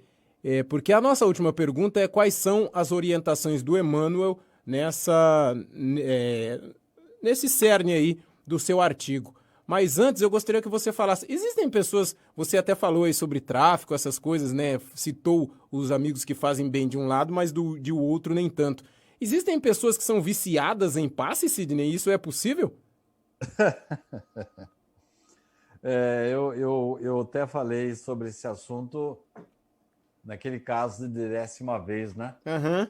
porque a nossa última pergunta é quais são as orientações do Emmanuel nesse cerne aí do seu artigo. Mas antes eu gostaria que você falasse, existem pessoas, você até falou aí sobre tráfico, essas coisas, né? Citou os amigos que fazem bem de um lado, mas de o outro nem tanto. Existem pessoas que são viciadas em passe, Sidney? Isso é possível? Eu até falei sobre esse assunto naquele caso de 10ª vez, né? Uhum.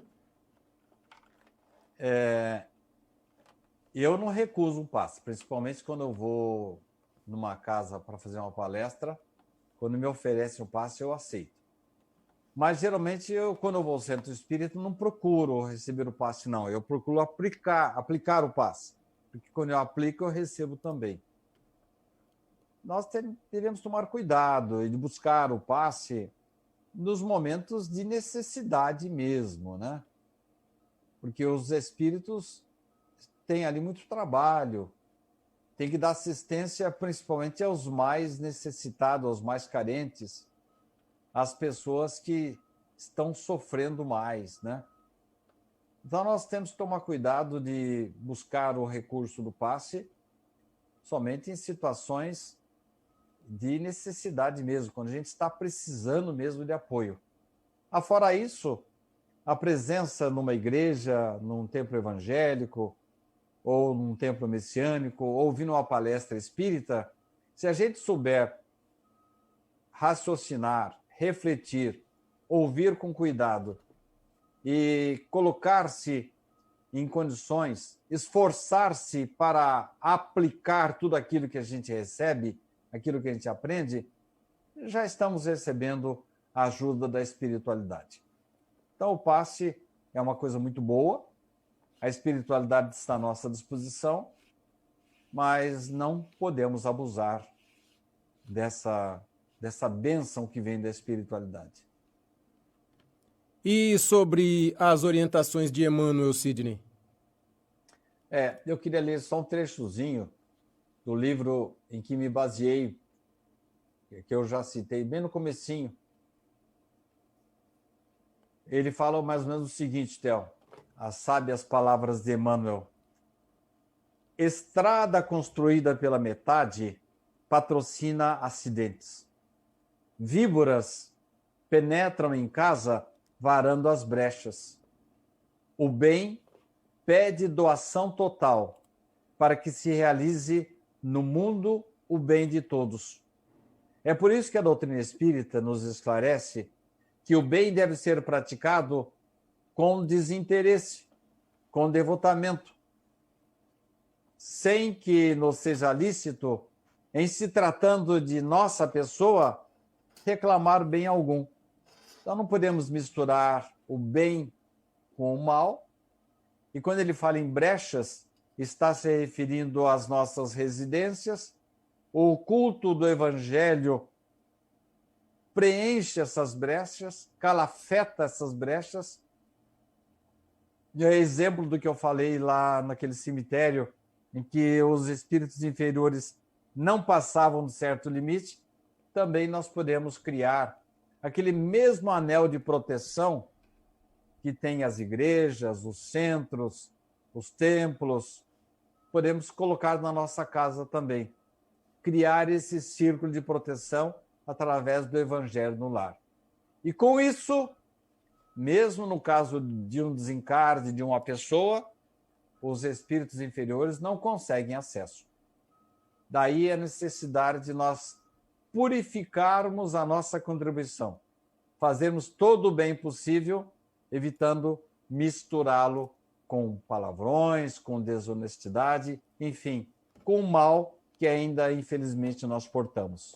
Eu não recuso um passe, principalmente quando eu vou numa casa para fazer uma palestra. Quando me oferecem um passe, eu aceito. Mas, geralmente, quando eu vou ao centro espírita, não procuro receber o passe, não. Eu procuro aplicar o passe. Porque quando eu aplico, eu recebo também. Nós devemos tomar cuidado e de buscar o passe nos momentos de necessidade mesmo, né? Porque os espíritos têm ali muito trabalho, tem que dar assistência principalmente aos mais necessitados, aos mais carentes, às pessoas que estão sofrendo mais, né? Então nós temos que tomar cuidado de buscar o recurso do passe somente em situações de necessidade mesmo, quando a gente está precisando mesmo de apoio. Afora isso, a presença numa igreja, num templo evangélico, ou num templo messiânico, ou ouvindo uma palestra espírita, se a gente souber raciocinar, refletir, ouvir com cuidado e colocar-se em condições, esforçar-se para aplicar tudo aquilo que a gente recebe, aquilo que a gente aprende, já estamos recebendo a ajuda da espiritualidade. Então, o passe é uma coisa muito boa, a espiritualidade está à nossa disposição, mas não podemos abusar dessa bênção que vem da espiritualidade. E sobre as orientações de Emmanuel, Sidney? Eu queria ler só um trechozinho do livro em que me baseei, que eu já citei bem no comecinho. Ele fala mais ou menos o seguinte, Theo, as sábias palavras de Emmanuel. Estrada construída pela metade patrocina acidentes. Víboras penetram em casa varando as brechas. O bem pede doação total para que se realize no mundo o bem de todos. É por isso que a doutrina espírita nos esclarece que o bem deve ser praticado com desinteresse, com devotamento, sem que nos seja lícito, em se tratando de nossa pessoa, reclamar bem algum. Então não podemos misturar o bem com o mal. E quando ele fala em brechas, está se referindo às nossas residências. O culto do Evangelho preenche essas brechas, calafeta essas brechas. E é exemplo do que eu falei lá naquele cemitério, em que os espíritos inferiores não passavam de certo limite, também nós podemos criar aquele mesmo anel de proteção que tem as igrejas, os centros, os templos, podemos colocar na nossa casa também. Criar esse círculo de proteção através do Evangelho no lar. E com isso, mesmo no caso de um desencarne de uma pessoa, os espíritos inferiores não conseguem acesso. Daí a necessidade de nós purificarmos a nossa contribuição, fazermos todo o bem possível, evitando misturá-lo com palavrões, com desonestidade, enfim, com o mal que ainda, infelizmente, nós portamos.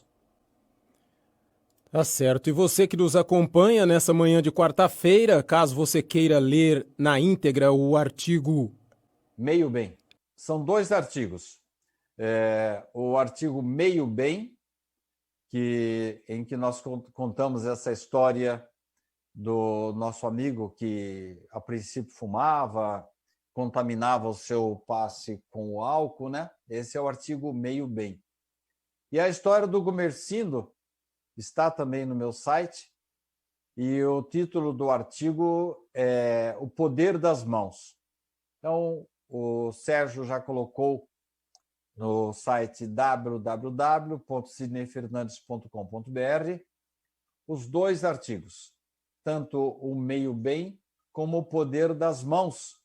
Tá certo. E você que nos acompanha nessa manhã de quarta-feira, caso você queira ler na íntegra o artigo... Meio bem. São 2 artigos. O artigo Meio Bem, em que nós contamos essa história do nosso amigo que, a princípio, fumava, contaminava o seu passe com o álcool, né? Esse é o artigo Meio Bem. E a história do Gumercindo está também no meu site, e o título do artigo é O Poder das Mãos. Então, o Sérgio já colocou no site www.sidneyfernandes.com.br os 2 artigos, tanto o Meio Bem como o Poder das Mãos,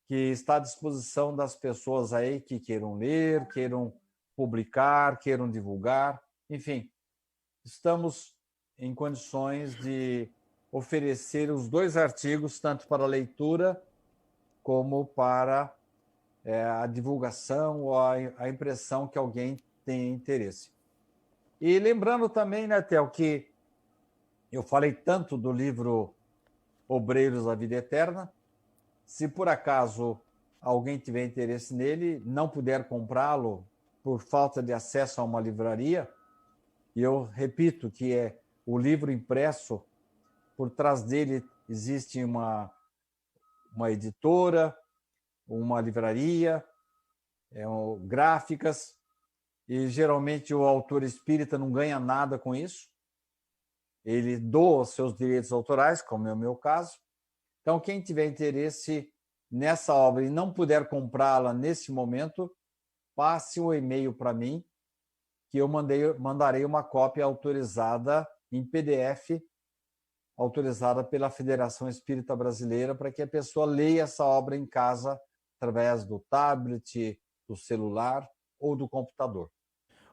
que está à disposição das pessoas aí que queiram ler, queiram publicar, queiram divulgar, enfim, estamos em condições de oferecer os 2 artigos, tanto para leitura como para a divulgação ou a impressão que alguém tem interesse. E lembrando também, né, Theo, que eu falei tanto do livro Obreiros da Vida Eterna. Se por acaso alguém tiver interesse nele, não puder comprá-lo por falta de acesso a uma livraria, e eu repito que é o livro impresso, por trás dele existe uma editora, uma livraria, gráficas, e geralmente o autor espírita não ganha nada com isso. Ele doa os seus direitos autorais, como é o meu caso. Então, quem tiver interesse nessa obra e não puder comprá-la nesse momento, passe um e-mail para mim, que eu mandarei uma cópia autorizada em PDF, autorizada pela Federação Espírita Brasileira, para que a pessoa leia essa obra em casa, através do tablet, do celular ou do computador.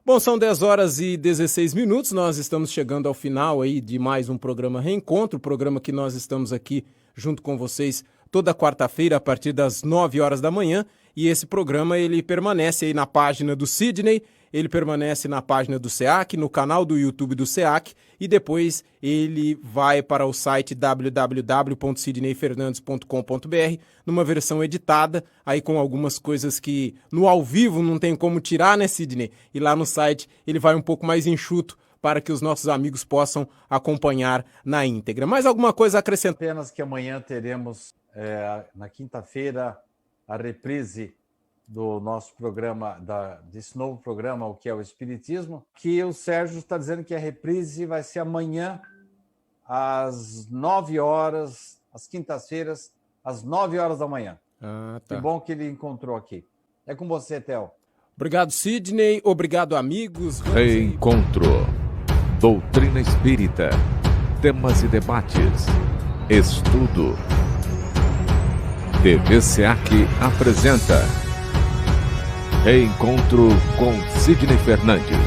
Bom, são 10h16, nós estamos chegando ao final aí de mais um programa Reencontro, programa que nós estamos aqui junto com vocês toda quarta-feira a partir das 9h da manhã, e esse programa ele permanece aí na página do Sidney, ele permanece na página do SEAC, no canal do YouTube do SEAC, e depois ele vai para o site www.sidneyfernandes.com.br numa versão editada, aí com algumas coisas que no ao vivo não tem como tirar, né, Sidney? E lá no site ele vai um pouco mais enxuto para que os nossos amigos possam acompanhar na íntegra. Mais alguma coisa a acrescentar? Apenas que amanhã teremos, na quinta-feira, a reprise do nosso programa, desse novo programa, o que é o Espiritismo, que o Sérgio está dizendo que a reprise vai ser amanhã, às 9h, às quintas-feiras, às 9h da manhã. Ah, tá. Que bom que ele encontrou aqui. É com você, Theo. Obrigado, Sidney. Obrigado, amigos. Reencontro. Doutrina Espírita. Temas e debates. Estudo. TV SEAC apresenta Reencontro com Sidney Fernandes.